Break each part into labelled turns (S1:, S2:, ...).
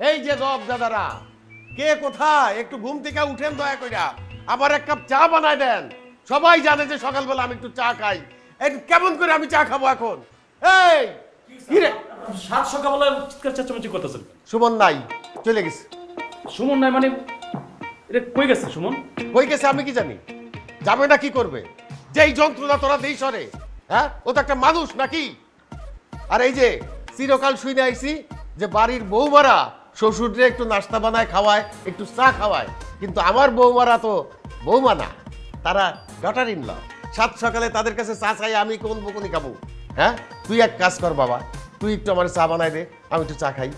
S1: এই যে দাদারা, কে কোথায়? একটু ঘুম থেকে উঠেন দয়া কইরা, আবার এক কাপ চা বানায় দেন। সবাই জানে যে সকালবেলা আমি একটু চা খাই। কেমন করে আমি চা খাবো এখন? এই কি রে,
S2: সাত সকালবেলা চিৎকার চেঁচামেচি করতেছেন?
S1: সুমন নাই, চলে গেছে।
S2: সুমন নাই মানে? এটা কই গেছে সুমন?
S1: কই গেছে আমি কি জানি? যাবে না কি করবে? যেই যন্ত্রণা তোরা দেই সরে, হ্যাঁ? ও তো একটা মানুষ নাকি? আর এই যে চিরকাল শুনে আইছি যে বাড়ির বৌমারা শ্বশুররে একটু নাস্তা বানায় খাওয়ায়, একটু চা খাওয়ায়, কিন্তু আমার বৌমারা তো বৌমা না, তারা ডটার ইন ল। সাত সকালে তাদের কাছে চা চাই, আমি কোন বকুনি খাবো? হ্যাঁ, তুই এক কাজ কর বাবা, তুই একটু আমার চা বানাই দে, আমি একটু চা খাই।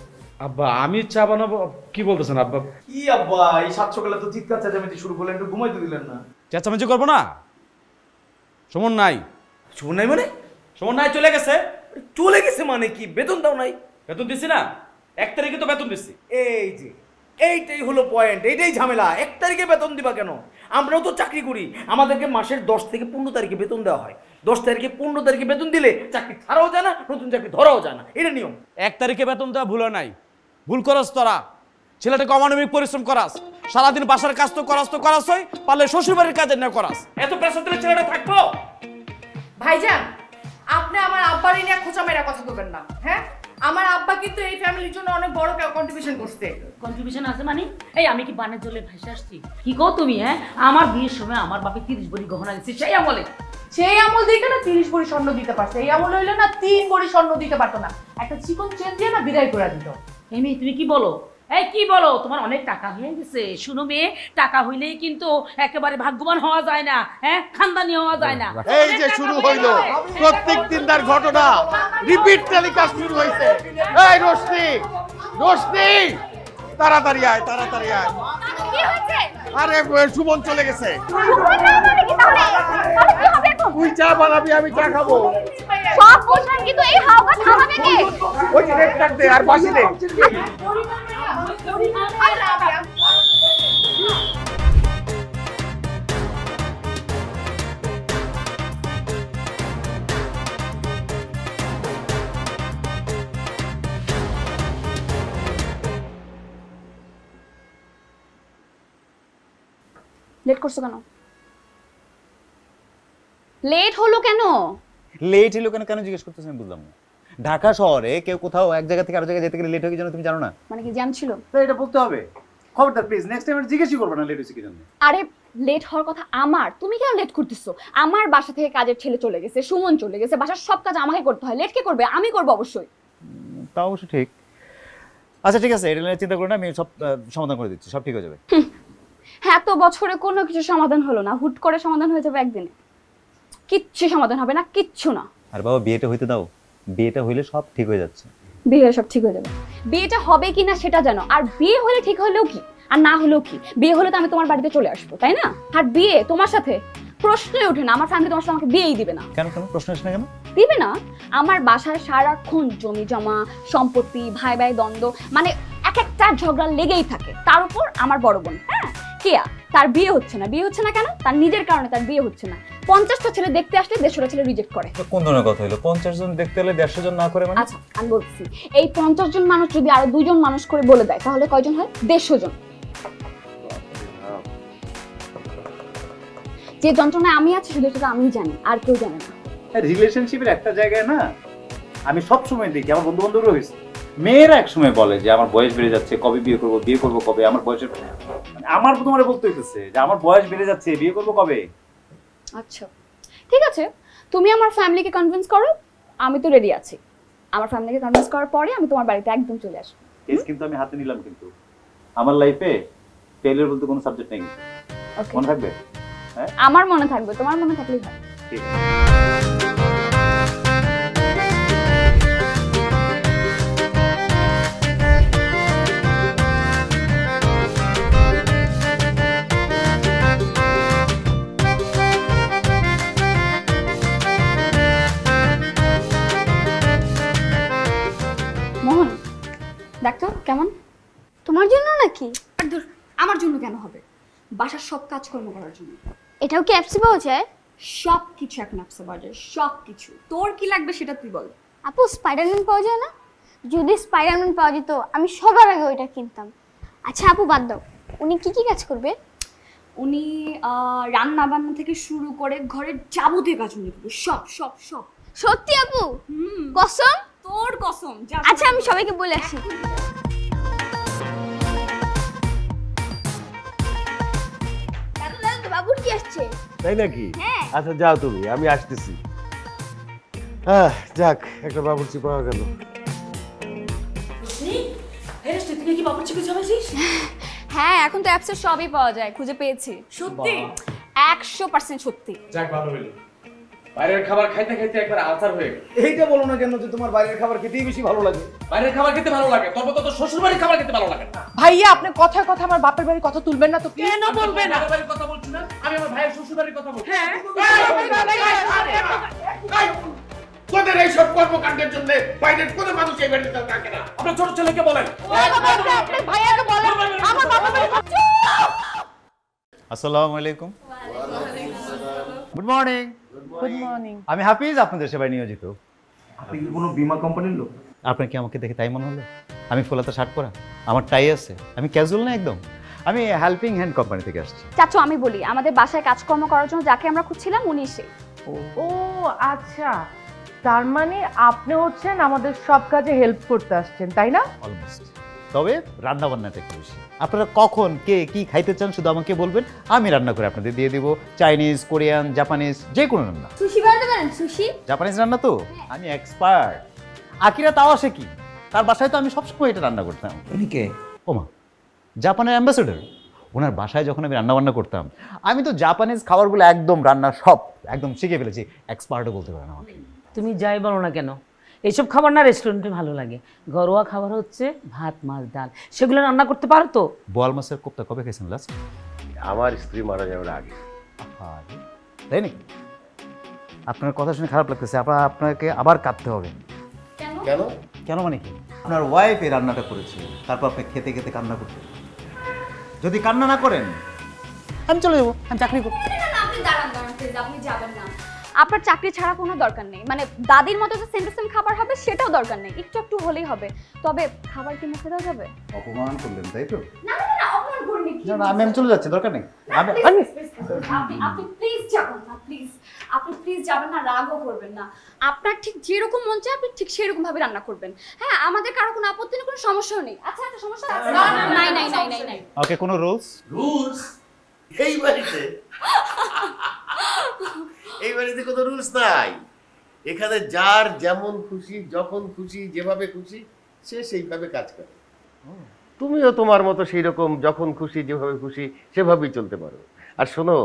S2: আব্বা আমি চা বানাবো? কি বলতেছেন আব্বা?
S3: কি আব্বা, এই সাত সকালে তো চিৎকার চেঁচামেচি শুরু করলেন, একটু ঘুমাইতে দিলেন না?
S2: চেঁচামেচি করবো না? সুমন নাই।
S3: সুমন নাই মানে?
S2: সুমন নাই, চলে গেছে।
S3: চলে গেছে মানে কি? বেতন দাও নাই?
S2: বেতন দিছি না, 1 তারিখে তো বেতন দিছি।
S3: এই যে এইটাই হলো পয়েন্ট, এইটাই ঝামেলা। 1 তারিখে বেতন দিবা কেন? আমরাও তো চাকরি করি, আমাদেরকে মাসের 10 থেকে 15 তারিখে বেতন দেওয়া হয়। 10 তারিখে 15 তারিখে বেতন দিলে চাকরি ছাড়াও যায় না, নতুন চাকরি ধরাও যায় না, এটা নিয়ম।
S2: 1 তারিখে বেতন দেওয়া ভুল নাই। ভুল করস তোরা, ছেলেটাকে অমানবিক পরিশ্রম করাস, সারাদিন বাসার কাজ তো করাস হই, পারলে শ্বশুর বাড়ির কাজে না করাস। এত প্রেসার দিলে ছেলেটা থাকবো?
S4: ভাইজান, আপনি আমার আব্বারই নিয়ে খোঁচা মেরা কথা বলবেন না। হ্যাঁ, আমার আব্বা কিন্তু এই ফ্যামিলির জন্য অনেক বড় কন্ট্রিবিউশন করছে।
S5: কন্ট্রিবিউশন আছে মানে? এই আমি কি বানের জলে ভাসে আসছি? কি কও তুমি? হ্যাঁ, আমার বিয়ের সময় আমার বাপে 30 ভরি গহনা দিচ্ছে, সেই আমলে।
S4: সেই আমল দিকে না 30 ভরি স্বর্ণ দিতে পারছে, এই আমল হইলে না 3 ভরি স্বর্ণ দিতে পারতো না, একটা চিকন চেন দিয়ে না বিদায় করে দিত।
S5: এমনি তুমি কি বলো? এই কি বলো? তোমার অনেক টাকা হয়ে গেছে। শুনো মেয়ে, টাকা হইলেই কিন্তু একেবারে ভাগ্যবান হওয়া যায় না, হ্যাঁ, খানদানি হওয়া যায় না।
S1: এই যে শুরু হইলো প্রত্যেক দিনদার ঘটনা, রিপিট টেলিকাস্ট শুরু হইছে। এই রোশনি, রোশনি, তাড়াতাড়ি আয়, তাড়াতাড়ি আয়।
S4: কি হয়েছে?
S1: আরে সুমন চলে গেছে।
S4: কি
S1: তুই চা বানাবি, আমি চা খাবো।
S4: সব বলছেন কিন্তু এই হাওয়া থামাবে কে?
S1: ওই যে রেট কাট দে আর বাসি দে।
S6: লেট করছো কেন? লেট হলো কেন?
S7: লেট হলো কেন কেন জিজ্ঞেস করতেছেন আমি বুঝলাম না। ঢাকা শহরে কেউ কোথাও এক জায়গা থেকে আরেক জায়গায় যেতে গেলে লেট হয়ে যায় তুমি জানো না?
S6: মানে কি জ্যাম ছিল?
S7: তো এটা বলতে হবে। খবরদার প্লিজ নেক্সট টাইম জিজ্ঞেসই করবে না লেট হয়েছে কি জন্য।
S6: আরে লেট হওয়ার কথা আমার, তুমি কেন লেট করতেছো? আমার বাসা থেকে কাজের ছেলে চলে গেছে, সুমন চলে গেছে, বাসার সব কাজ আমাকে করতে হয়, লেট কে করবে? আমি করবো অবশ্যই।
S7: তা অবশ্য ঠিক। আচ্ছা ঠিক আছে, এটা নিয়ে চিন্তা করো না, আমি সব সমাধান করে দিচ্ছি, সব ঠিক হয়ে যাবে।
S6: হ্যাঁ, তো বছরে কোনো কিছু সমাধান হলো না, হুট করে সমাধান হয়ে যাবে একদিনে? কিচ্ছু সমাধান হবে না, কিচ্ছু না।
S7: আর বাবা বিয়েটা হইতে দাও, বিয়েটা হইলে সব ঠিক হয়ে যাচ্ছে।
S6: বিয়ে হলে সব ঠিক হয়ে যাবে? বিয়েটা হবে কি না সেটা জানো, আর বিয়ে হলে ঠিক হলেও কি আর না হলেও কি? বিয়ে হলে তো আমি তোমার বাড়িতে চলে আসবো, তাই না? আর বিয়ে তোমার সাথে প্রশ্নই ওঠে না, আমার ফ্যামিলি তোমার সাথে আমাকে বিয়েই দিবে না।
S7: কেন কেন প্রশ্ন আসে না কেন?
S6: দিবে না। আমার বাসায় সারাক্ষণ জমি জমা, সম্পত্তি, ভাই ভাই দ্বন্দ্ব, মানে এক একটা ঝগড়া লেগেই থাকে। তার উপর আমার বড় বোন, হ্যাঁ, কেয়া, তার বিয়ে হচ্ছে না। বিয়ে হচ্ছে না কেন? তার নিজের কারণে তার বিয়ে হচ্ছে না। 50টা ছেলে দেখতে আসলে 150টা ছেলে রিজেক্ট করে।
S7: কোন ধরনের কথা হলো? 50 জন দেখতে হলে 150 জন না করে মানে?
S6: আচ্ছা আমি বলছি, এই 50 জন মানুষ যদি আরো 2 জন মানুষ করে বলে দেয় তাহলে কয়জন হয়? 150 জন। যে যন্ত্রণায় আমি আছি শুধু সেটা আমিই জানি, আর কেউ জানে না।
S7: রিলেশনশিপের একটা জায়গায় না, আমি সব সময় দেখি আমার বন্ধু বান্ধবরা হয়েছে, মেয়েরা এক সময় বলে যে আমার বয়স বেড়ে যাচ্ছে, কবে বিয়ে করবো কবে, আমার বয়সের মানে আমার তোমার বলতে হইতেছে যে আমার বয়স বেড়ে যাচ্ছে, বিয়ে করবো কবে।
S6: আচ্ছা ঠিক আছে, তুমি আমার ফ্যামিলিকে কনভিন্স করো, আমি তো রেডি আছি। আমার ফ্যামিলিকে কনভিন্স করার পরে আমি তোমার বাড়িতে একদম চলে আসবো।
S7: কেস কিন্তু আমি হাতে নিলাম, কিন্তু আমার লাইফে ফেলিয়ার বলতে কোনো সাবজেক্ট নেই, মনে থাকবে? হ্যাঁ
S6: আমার মনে থাকবে, তোমার মনে থাকলেই হয়।
S7: ঠিক আছে।
S6: মোহন দেখতো কেমন?
S8: তোমার জন্য নাকি?
S6: আর ধুর, আমার জন্য কেন হবে? বাসার সব কাজকর্ম করার জন্য।
S8: এটাও কি অ্যাপসে পাওয়া যায়?
S6: সব কিছু এখন অ্যাপসে পাওয়া যায়, সব কিছু। তোর কি লাগবে সেটা তুই বল।
S8: আপু স্পাইডারম্যান পাওয়া যায় না? যদি স্পাইডারম্যান পাওয়া যেত আমি সবার আগে ওইটা কিনতাম। আচ্ছা আপু বাদ দাও, উনি কি কি কাজ করবে?
S6: উনি রান্না বান্না থেকে শুরু করে ঘরের যাবতীয় কাজ উনি করবে, সব সব সব।
S8: সত্যি আপু? কসম?
S6: তোর কসম।
S8: আচ্ছা আমি সবাইকে বলে আসি। দাদু দাদু বাবুর কি আসছে?
S1: তাই নাকি?
S8: হ্যাঁ।
S1: আচ্ছা যাও তুমি, আমি আসতেছি। যাক, একটা বাবুর্চি পাওয়া গেল।
S5: তুই কি বাবুর্চি খুঁজে পাইছিস?
S6: হ্যাঁ, এখন তো অ্যাপসে সবই পাওয়া যায়, খুঁজে পেয়েছি।
S5: সত্যি?
S6: 100% সত্যি।
S2: যাক ভালো হইলো। বাইরের খাবার খাইতে খাইতে একবার আলসার হয়ে গেল।
S3: এইটা বলো না কেন যে তোমার বাইরের খাবার খেতেই বেশি ভালো লাগে?
S2: বাইরের খাবার খেতে ভালো লাগে, তবে তো তোর শ্বশুর বাড়ির খাবার খেতে ভালো লাগে না।
S9: ভাইয়া আপনি কথায় কথা আমার বাপের বাড়ির কথা তুলবেন না তো?
S5: কেন বলবে না?
S2: বাপের বাড়ির কথা বলছি না, আমি আমার ভাইয়ের শ্বশুর বাড়ির কথা বলছি।
S5: হ্যাঁ।
S1: তোদের এইসব কর্মকাণ্ডের জন্য বাইরের কোনো মানুষ এই বাড়িতে থাকে না।
S2: আপনার ছোট ছেলেকে বলেন।
S9: আপনি ভাইয়াকে বলেন আমার বাপের বাড়ি।
S7: আসসালামু আলাইকুম। Good morning.
S9: Good morning.
S7: আমি হাফিজ, আপনাদের সেবায় নিয়োজিত।
S3: আপনি কি কোনো বীমা কোম্পানির লোক?
S7: আপনার কি আমাকে দেখে তাই মনে হলো? আমি ফুলাতা শার্ট পরা, আমার টাই আছে, আমি ক্যাজুয়াল না একদম। আমি হেল্পিং হ্যান্ড কোম্পানি থেকে আসছি।
S6: চাচু আমি বলি, আমাদের বাসায় কাজকর্ম করার জন্য যাকে আমরা খুঁজছিলাম উনি সে।
S9: ও আচ্ছা, তার মানে আপনি হচ্ছেন আমাদের সব কাজে হেল্প করতে আসছেন, তাই না?
S7: অলমোস্ট। তবে রান্না বান্নাটা একটু বেশি। আপনারা কখন কে কি খাইতে চান শুধু আমাকে বলবেন, আমি রান্না করে আপনাদের দিয়ে দিব। চাইনিজ, কোরিয়ান, জাপানিজ, যে কোনো রান্না।
S8: সুশি বানাতে পারেন? সুশি?
S7: জাপানিজ রান্না তো আমি এক্সপার্ট। আকিরা তাও আসে কি, তার বাসায় তো আমি সবসময় এটা রান্না করতাম।
S3: উনি কে?
S7: ওমা, জাপানের অ্যাম্বাসেডর। ওনার বাসায় যখন আমি রান্না বান্না করতাম, আমি তো জাপানিজ খাবারগুলো একদম রান্না সব একদম শিখে ফেলেছি। এক্সপার্টও বলতে পারেন আমাকে।
S5: তুমি যাই বলো না কেন, এইসব খাবার না রেস্টুরেন্টে ভালো লাগে। ঘরোয়া খাবার হচ্ছে ভাত, মাছ, ডাল, সেগুলো রান্না করতে পারো তো?
S7: বোয়াল মাছের কোপ্তা কবে খেয়েছেন লাস্ট?
S1: আমার স্ত্রী মারা যাওয়ার আগে।
S7: তাই নাকি? আপনার কথা শুনে খারাপ লাগতেছে। আপনাকে আবার কাঁদতে হবে।
S1: কেন?
S7: কেন মানে কি? আপনার ওয়াইফ এই রান্নাটা করেছিল, তারপর আপনি খেতে খেতে কান্না করতেন। যদি কান্না না করেন আমি চলে যাবো, আমি চাকরি করব।
S6: না আপনি দাঁড়ান দাঁড়ান প্লিজ, আপনি যাবেন না। আপনার চাকরি ছাড়া কোনো দরকার নেই, মানে দাদির মতো যে সেম টু সেম খাবার হবে সেটাও দরকার নেই, একটু একটু হলেই হবে। তবে খাবার কি মুখে দেওয়া যাবে?
S7: অপমান করলেন তাই তো?
S6: না না না, অপমান করিনি।
S7: না না, আমি চলে যাচ্ছি, দরকার নেই।
S6: আপনি প্লিজ যাবেন না, প্লিজ। আপনি প্লিজ যাবেন না, রাগও করবেন না। আপনার ঠিক যেরকম মন চায় আপনি ঠিক সেরকম ভাবে রান্না করবেন। হ্যাঁ, আমাদের কারো কোনো আপত্তি নেই, কোনো সমস্যাও নেই। আচ্ছা একটা সমস্যা আছে? নাই নাই নাই নাই নাই।
S7: ওকে, কোনো রুলস?
S1: রুলস? এই বাড়িতে এই বাড়িতে কোনো রুলস নাই। এখানে যার যেমন খুশি, যখন খুশি, যেভাবে খুশি সে সেইভাবে কাজ করে। তুমিও তোমার মতো সেই রকম যখন খুশি, যেভাবে খুশি সেভাবেই চলতে পারো। আর শোনো,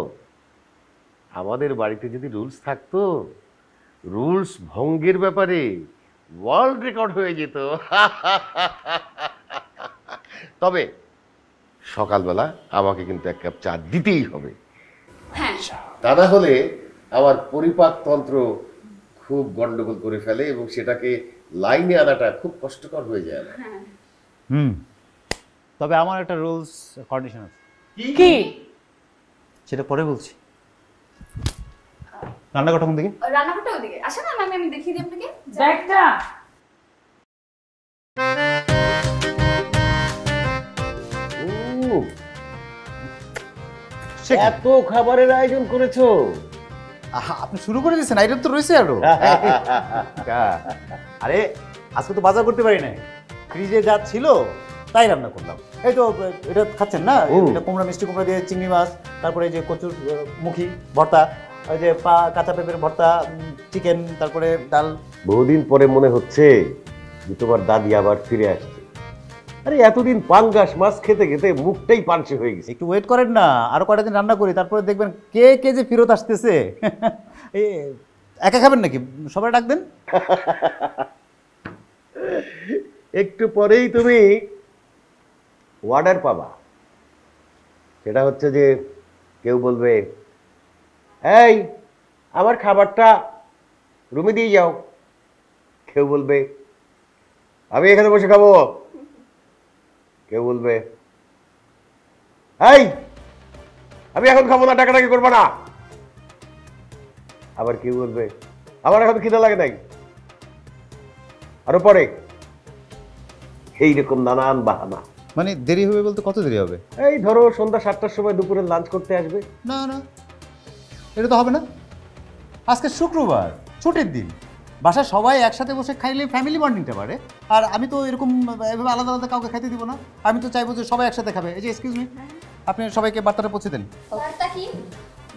S1: আমাদের বাড়িতে যদি রুলস থাকতো, রুলস ভঙ্গের ব্যাপারে ওয়ার্ল্ড রেকর্ড হয়ে যেত। তবে সকালবেলা আমাকে কিন্তু এক কাপ চা দিতেই হবে।
S6: হ্যাঁ,
S1: তা না হলে আমার পরিপাকতন্ত্র খুব গন্ডগোল করে ফেলে এবং সেটাকে লাইনে আনাটা খুব কষ্টকর হয়ে যায়।
S7: তবে আমার একটা রুলস কন্ডিশন আছে।
S9: কি?
S7: সেটা পরে বলছি। রান্নাঘরটা কোন দিকে?
S6: রান্নাঘরটা ওদিকে। আসেন না আমি দেখিয়ে দিই আপনাকে।
S5: ব্যাগটা
S1: এত খাবারের আয়োজন করেছো?
S7: আপনি শুরু করে দিয়েছেন, আইটেম তো রয়েছে আরো। আরে আজকে তো বাজার করতে পারি নাই, ফ্রিজে যা ছিল তাই রান্না করলাম। এই তো এটা খাচ্ছেন না, এটা কুমড়া, মিষ্টি কুমড়া দিয়ে চিংড়ি মাছ, তারপরে যে কচুর মুখী ভর্তা, ওই যে কাঁচা পেঁপের ভর্তা, চিকেন, তারপরে ডাল।
S1: বহুদিন পরে মনে হচ্ছে যে তোমার দাদি আবার ফিরে আসছে। আরে এতদিন পাঙ্গাস মাছ খেতে খেতে মুখটাই পানসে হয়ে গেছে।
S7: একটু ওয়েট করেন না, আরো কয়টা দিন রান্না করি, তারপরে দেখবেন কে কে যে ফেরত আসতেছে। একা খাবেন নাকি? সবাই ডাক দেন।
S1: একটু পরেই তুমি অর্ডার পাবা। সেটা হচ্ছে যে কেউ বলবে, এই আমার খাবারটা রুমে দিয়ে যাও। কেউ বলবে, আমি এখানে বসে খাবো। কেউ বলবে, এই আমি এখন খাবো না, টাকাটাকি করবো না। আবার কেউ বলবে, আমার এখন খিদে লাগে নাই। আরো পরে এইরকম নানান বাহানা।
S7: মানে দেরি হবে বলতে কত দেরি হবে?
S1: এই ধরো সন্ধ্যা 7টার সময় দুপুরে লাঞ্চ করতে আসবে।
S7: না না, এটা তো হবে না। আজকে শুক্রবার, ছুটির দিন, বাসায় সবাই একসাথে বসে খাইলে ফ্যামিলি বন্ডিংটা বাড়ে। আর আমি তো এরকম এভাবে আলাদা আলাদা কাউকে খাইতে দিব না। আমি তো চাইবো যে সবাই একসাথে খাবে। এই যে এক্সকিউজ মি, আপনি সবাইকে বার্তাটা পৌঁছে দেন।
S8: বার্তা কি?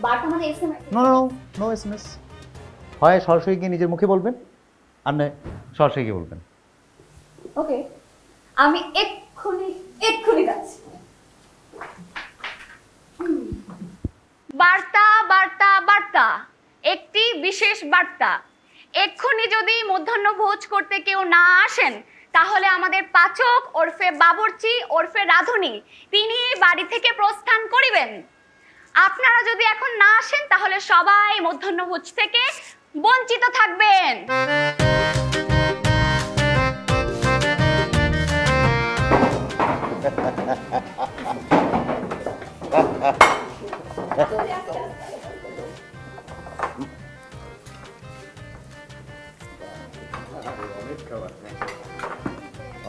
S8: বার্তা মানে SMS?
S7: No no no SMS. হয় সরাসরি গিয়ে নিজের মুখে বলবেন, আর নয় সরাসরি গিয়ে বলবেন।
S6: ওকে, আমি এক্ষুনি যাচ্ছি। বার্তা বার্তা বার্তা, একটি বিশেষ বার্তা। এক্ষুনি যদি মধ্যাহ্নভোজ করতে কেউ না আসেন তাহলে আমাদের পাচক ওরফে বাবুর্চি ওরফে রাধুনী তিনি বাড়ি থেকে প্রস্থান করিবেন। আপনারা যদি এখন না আসেন তাহলে সবাই মধ্যাহ্নভোজ থেকে বঞ্চিত থাকবেন।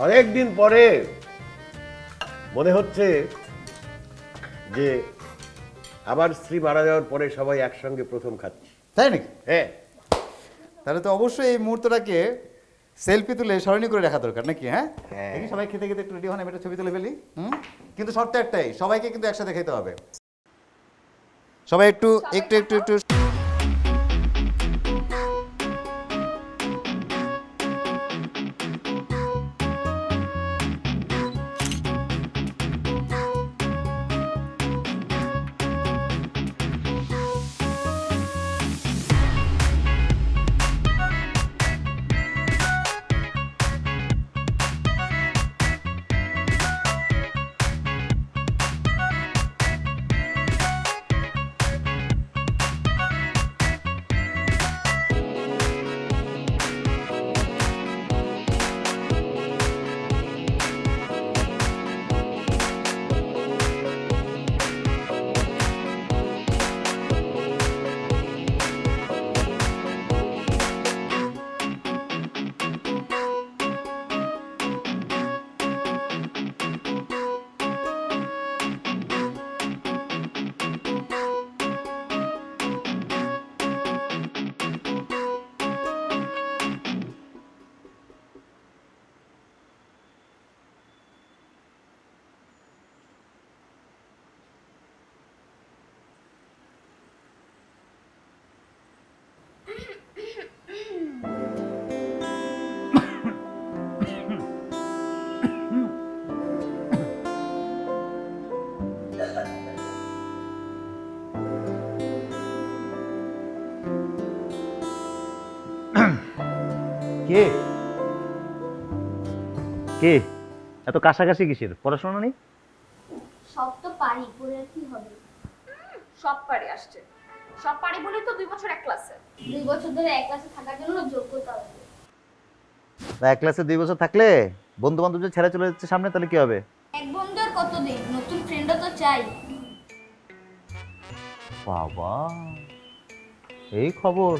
S1: অনেকদিন পরে মনে হচ্ছে যে আমার স্ত্রী মারা যাওয়ার পরে সবাই একসঙ্গে প্রথম খাচ্ছি।
S7: তাই নাকি?
S1: হ্যাঁ।
S7: তাহলে তো অবশ্যই এই মুহূর্তটাকে সেলফি তুলে স্মরণীয় করে রাখা দরকার নাকি? হ্যাঁ, দেখি সবাই খেতে খেতে একটু রেডি হন, আমি একটা ছবি তুলে ফেলি। কিন্তু শর্ত একটাই, সবাইকে কিন্তু একসাথে খেতে হবে। সবাই একটু একটু একটু একটু
S10: কে কে এত কাছাকাছি কিসের? পড়াশোনা নেই?
S8: সব তো পারি, পড়ে আর কি হবে?
S6: সব পারি আসছে, সব পারি বলে তো 2 বছর এক ক্লাসে।
S8: 2 বছর ধরে এক ক্লাসে থাকার জন্য যোগ্যতা আছে।
S10: এক ক্লাসে 2 বছর থাকলে বন্ধু বান্ধব যে ছেড়ে চলে যাচ্ছে সামনে, তাহলে কি হবে?
S8: এক বন্ধু আর কতদিন, নতুন ফ্রেন্ডও তো চাই।
S10: বাবা, এই খবর।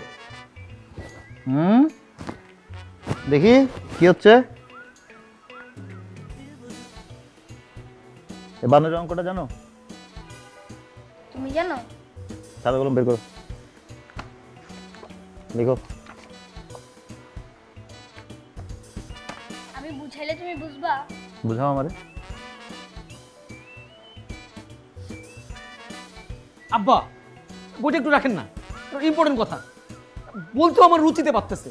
S10: দেখি কি হচ্ছে। এ বান্নর অঙ্কটা জানো?
S8: তুমি জানো?
S10: খাতা কলম বের করো, লিখো।
S8: আমি বুঝাইলে তুমি বুঝবা?
S10: বুঝাও আমারে।
S3: আব্বা, বইটা একটু রাখেন না, ইম্পর্টেন্ট কথা বলতে আমার রুচিতে পারতেছে।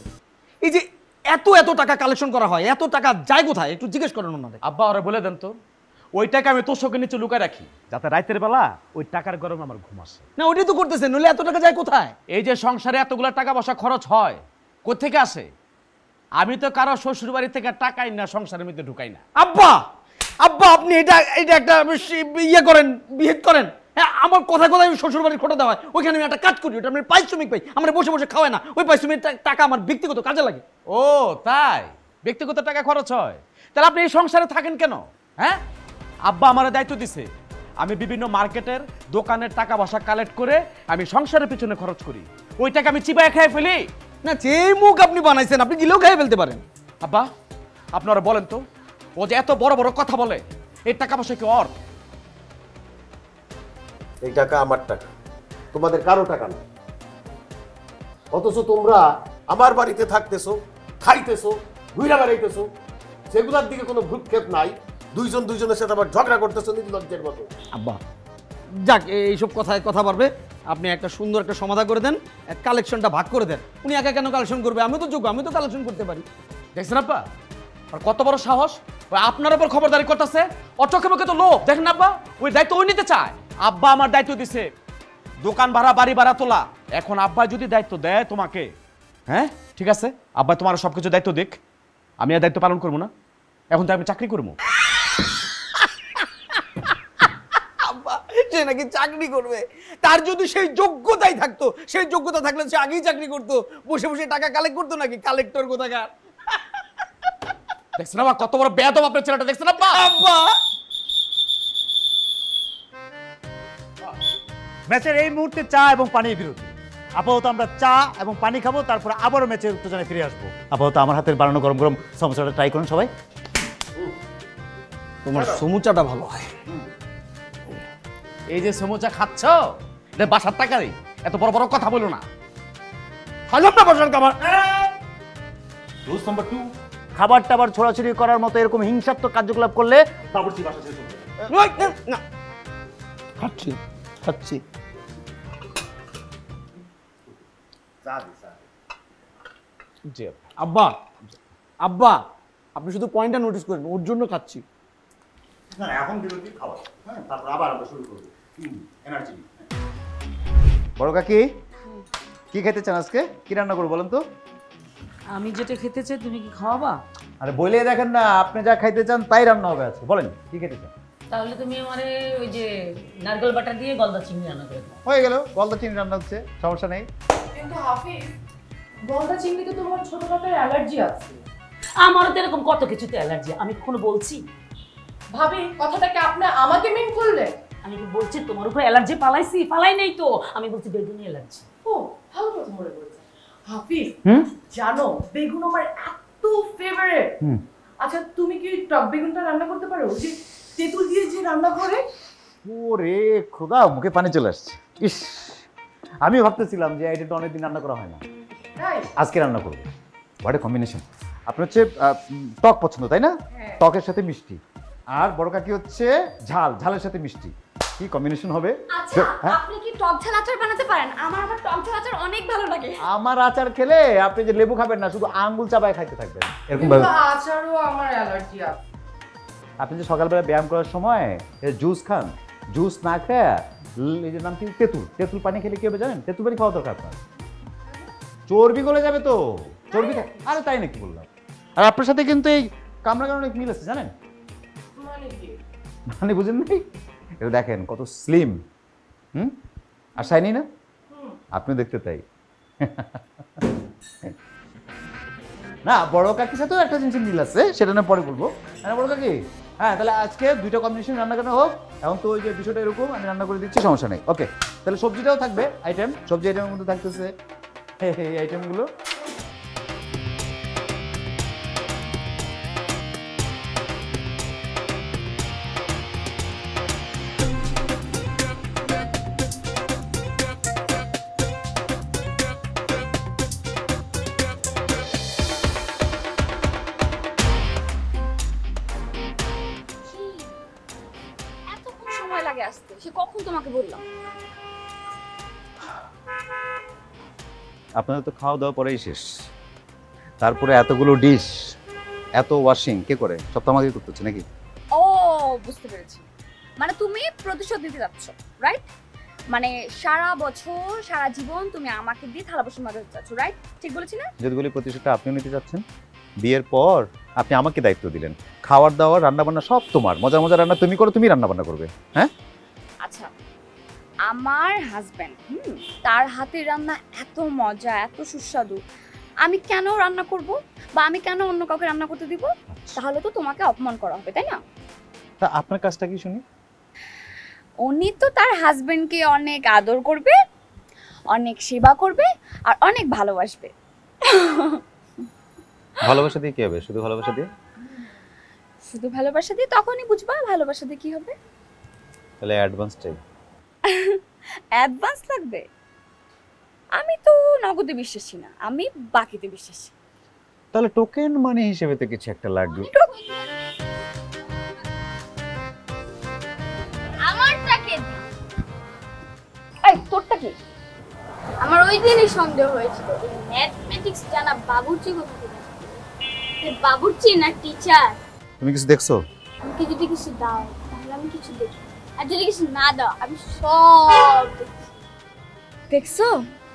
S3: এই যে এত এত টাকা কালেকশন করা হয়, এত টাকা যায় কোথায় একটু জিজ্ঞেস করেন ওনাদের।
S2: আব্বা ওরা বলে দেন তো, ওই টাকা আমি তোষকের নিচে লুকায় রাখি, যাতে রাতের বেলা ওই টাকার গরমে আমার ঘুম আসে।
S3: না ওইটাই তো করতেছেন, নইলে এত টাকা যায় কোথায়?
S2: এই যে সংসারে এতগুলো টাকা পয়সা খরচ হয়, কোত্থেকে আসে? আমি তো কারো শ্বশুর বাড়ি থেকে টাকাই না সংসারের মধ্যে ঢুকাই না।
S3: আব্বা আব্বা আপনি এটা এটা একটা ইয়ে করেন, বিহেভ করেন। হ্যাঁ, আমার কথা কথা শ্বশুর বাড়ির খোটা দেওয়া হয়, ওইখানে আমি একটা কাজ করি, ওটা আমি পারিশ্রমিক পাই, আমরা বসে বসে খাওয়াই না, ওই পারিশ্রমিক টাকা আমার ব্যক্তিগত কাজে লাগে।
S2: ও তাই, ব্যক্তিগত টাকা খরচ হয়? তাহলে আপনি এই সংসারে থাকেন কেন? হ্যাঁ, আব্বা আমার দায়িত্ব দিছে, আমি বিভিন্ন মার্কেটের দোকানের টাকা পয়সা কালেক্ট করে আমি সংসারের পিছনে খরচ করি, ওই টাকা আমি চিবায় খেয়ে ফেলি
S3: না। যে মুখ আপনি বানাইছেন, আপনি গিলেও খেয়ে ফেলতে পারেন।
S2: আব্বা আপনারা বলেন তো, ও যে এত বড় বড় কথা বলে, এই টাকা পয়সা কি ওর?
S1: এই টাকা আমার টাকা, তোমাদের কারো টাকা না। অথচ তোমরা আমার বাড়িতে থাকতেছো, খাইতেছো, ঘুরে বেড়াইতেছো, সেগুলোর দিকে কোনো ভ্রুক্ষেপ নাই। দুইজন দুইজনের সাথে আবার ঝগড়া করতেছো নির্লজ্জের মতো।
S3: আব্বা যাক, এইসব কথায় কথা পারবে, আপনি একটা সুন্দর একটা সমাধান করে দেন, কালেকশনটা ভাগ করে দেন। উনি একা কেন কালেকশন করবে? আমি তো যোগ্য, আমি তো কালেকশন করতে পারি।
S2: দেখছেন আব্বা আর কত বড় সাহস, ওই আপনার উপর খবরদারি করতেছে। ওর চোখে মুখে তো লোভ, দেখেন আব্বা, ওই দায়িত্ব ওই নিতে চায়। আব্বা আমার দায়িত্ব দিছে দোকান ভাড়া, বাড়ি ভাড়া তোলা। এখন আব্বা যদি দায়িত্ব দেয় তোমাকে, হ্যাঁ ঠিক আছে, আব্বা তোমার সবকিছু দায়িত্ব দিক, আমি আর দায়িত্ব পালন করবো না। এখন তো আমি চাকরি করবো।
S3: আব্বা সে নাকি চাকরি করবে? তার যদি সেই যোগ্যতাই থাকতো, সেই যোগ্যতা থাকলে সে আগেই চাকরি করতো, বসে বসে টাকা কালেক্ট করতো নাকি? কালেক্টর কোথাকার।
S2: দেখছেন আব্বা কত বড় বেয়াদব আপনার ছেলেটা, দেখছেন আব্বা?
S3: আব্বা
S7: ম্যাচের এই মুহূর্তে চা এবং পানির বিরতি। আপাতত আমরা চা এবং পানি খাবো, তারপরে আবারও ম্যাচের উত্তেজনায় ফিরে আসবো। আপাতত আমার হাতের বানানো গরম গরম সমোসাটা ট্রাই করুন সবাই।
S3: তোমার সমুচাটা ভালো হয়।
S2: এই যে সমুচা খাচ্ছ, এটা বাসার টাকারই, এত বড় বড় কথা বলো না। খাইলাম না বাসার খাবার।
S7: রুলস নাম্বার 2, খাবার টাবার ছোড়াছুড়ি করার মতো এরকম হিংসাত্মক কার্যকলাপ করলে বাবুর্চি বাসা ছেড়ে চলে যাবে।
S3: না খাচ্ছি খাচ্ছি।
S2: জি
S3: আব্বা আব্বা আপনি শুধু পয়েন্টটা নোটিস করেন, ওর জন্য খাচ্ছি।
S7: না এখন বিরতি খাওয়া, হ্যাঁ তারপর আবার আমরা শুরু করবো। এনার্জি।
S10: বড় কাকি কি খেতে চান আজকে? কি রান্না করবো বলেন তো?
S5: আমি যেটা খেতে চাই তুমি কি খাওয়াবা?
S10: আরে বলে দেখেন না, আপনি যা খাইতে চান তাই রান্না হবে আজকে। বলেন কি খেতে চান?
S5: তাহলে তুমি আমারে ওই যে নারকেল বাটা দিয়ে গলদা চিংড়ি রান্না করে দাও।
S10: হয়ে গেল, গলদা চিংড়ি রান্না হচ্ছে, সমস্যা নেই।
S4: কিন্তু হাফিজ, গলদা চিংড়িতে তোমার ছোটখাটো অ্যালার্জি আছে।
S5: আমারও তো এরকম কত কিছুতে অ্যালার্জি, আমি কখনো বলছি?
S4: ভাবি, কথাটাকে আপনি আমাকে মিন করলেন?
S5: আমি কি বলছি তোমার উপর অ্যালার্জি পালাইছি? পালাই নেই তো, আমি বলছি বেগুনি অ্যালার্জি।
S4: ও ভালো কথা মনে করেছে। হাফিজ, জানো বেগুন আমার এত ফেভারিট। আচ্ছা তুমি কি টক বেগুনটা রান্না করতে পারো? যে তেঁতুল দিয়ে যে রান্না করে?
S10: ওরে খোদা, মুখে পানি চলে আসছে। ইস, আমি ভাবতেছিলাম যে এটা অনেকদিন রান্না করা হয় না,
S4: তাই
S10: আজকে রান্না করবো। What a combination! আপনি হচ্ছে টক পছন্দ তাই না? টকের সাথে মিষ্টি, আর বড় কাকি হচ্ছে ঝাল, ঝালের সাথে মিষ্টি। কি কম্বিনেশন হবে!
S6: আচ্ছা আপনি কি টক ঝাল আচার বানাতে পারেন? আমার আবার টক ঝাল আচার অনেক ভালো লাগে।
S10: আমার আচার খেলে আপনি যে লেবু খাবেন না, শুধু আঙ্গুল চাবায় খাইতে থাকবেন এরকম ভাবে।
S4: আচারও আমার অ্যালার্জি আছে।
S10: আপনি যে সকালবেলা ব্যায়াম করার সময় জুস খান, জুস না খেয়ে এই যে নাম কি, তেঁতুল, তেঁতুল পানি খেলে কি হবে জানেন? তেঁতুল পানি খাওয়া দরকার আপনার, চর্বি গলে যাবে তো। চর্বি আরে তাই নাকি বললাম। আর আপনার সাথে কিন্তু এই কামড়া কামড়া অনেক মিল আছে জানেন?
S4: মানে কি?
S10: মানে বুঝেন নাই? এটা দেখেন কত স্লিম, আর শাইনি না? আপনি দেখতে তাই। না, বড় কাকির সাথেও একটা জিনিস মিল আছে, সেটা না পরে বলবো। হ্যাঁ বড় কাকি, হ্যাঁ তাহলে আজকে দুইটা কম্বিনেশন রান্না করা হোক। এখন তো ওই যে বিষয়টা এরকম, আমি রান্না করে দিচ্ছি, সমস্যা নেই। ওকে, তাহলে সবজিটাও থাকবে আইটেম, সবজি আইটেমের মধ্যে থাকতেছে এই আইটেমগুলো।
S6: এতক্ষণ সময় লাগে আসতে, সে কখন তোমাকে বললাম?
S10: আপনাদের তো খাওয়া দাওয়া পরেই শেষ, তারপরে এতগুলো ডিশ, এত ওয়াশিং কে করে? সব তো আমাকে করতে হচ্ছে নাকি?
S6: ও বুঝতে পেরেছি, মানে তুমি প্রতিশোধ নিতে যাচ্ছ, রাইট? মানে সারা বছর সারা জীবন তুমি আমাকে দিয়ে থালা বাসন মাজতে চাচ্ছ, রাইট? ঠিক বলেছি না?
S10: যদি বলি প্রতিশোধটা আপনিও নিতে যাচ্ছেন, বিয়ের পর আপনি আমাকে দায়িত্ব দিলেন, খাওয়ার দাওয়ার রান্না বান্না সব তোমার, মজার মজার রান্না তুমি করো, তুমি রান্না বান্না করবে। হ্যাঁ
S6: আচ্ছা, আমার হাজবেন্ড তার হাতের রান্না এত মজা, এত সুস্বাদু, আমি কেন রান্না করব বা আমি কেন অন্য কাউকে রান্না করতে দিব? তাহলে তো তোমাকে অপমান করা হবে, তাই না?
S10: তা আপনার কাজটা কি শুনি?
S6: উনি তো তার হাজবেন্ডকে অনেক আদর করবে, অনেক সেবা করবে আর অনেক ভালোবাসবে।
S10: ভালোবাসা দিয়ে কি হবে? শুধু ভালোবাসা দিয়ে?
S6: শুধু ভালোবাসা দিয়ে তখনই বুঝবা ভালোবাসা দিয়ে কি হবে।
S10: তাহলে অ্যাডভান্স চাই।
S6: অ্যাডভান্স লাগবে? আমি তো নগদে বিশ্বাসী না, আমি বাকিতে বিশ্বাসী।
S10: তাহলে টোকেন মানি হিসেবে তো কিছু একটা লাগবে।
S8: আমারটাকে
S6: এই তোরটা কি?
S8: আমার ওই দিনই সন্দেহ হয়েছিল ম্যাথমেটিক্স জানা বাবুর্চি কোথা থেকে বাবুর্চি না টিচার।
S10: তুমি কিছু দেখছো?
S8: আমাকে যদি কিছু দাও তাহলে আমি কিছু দেখি, আর যদি কিছু না দাও আমি সব দেখি।
S6: দেখছো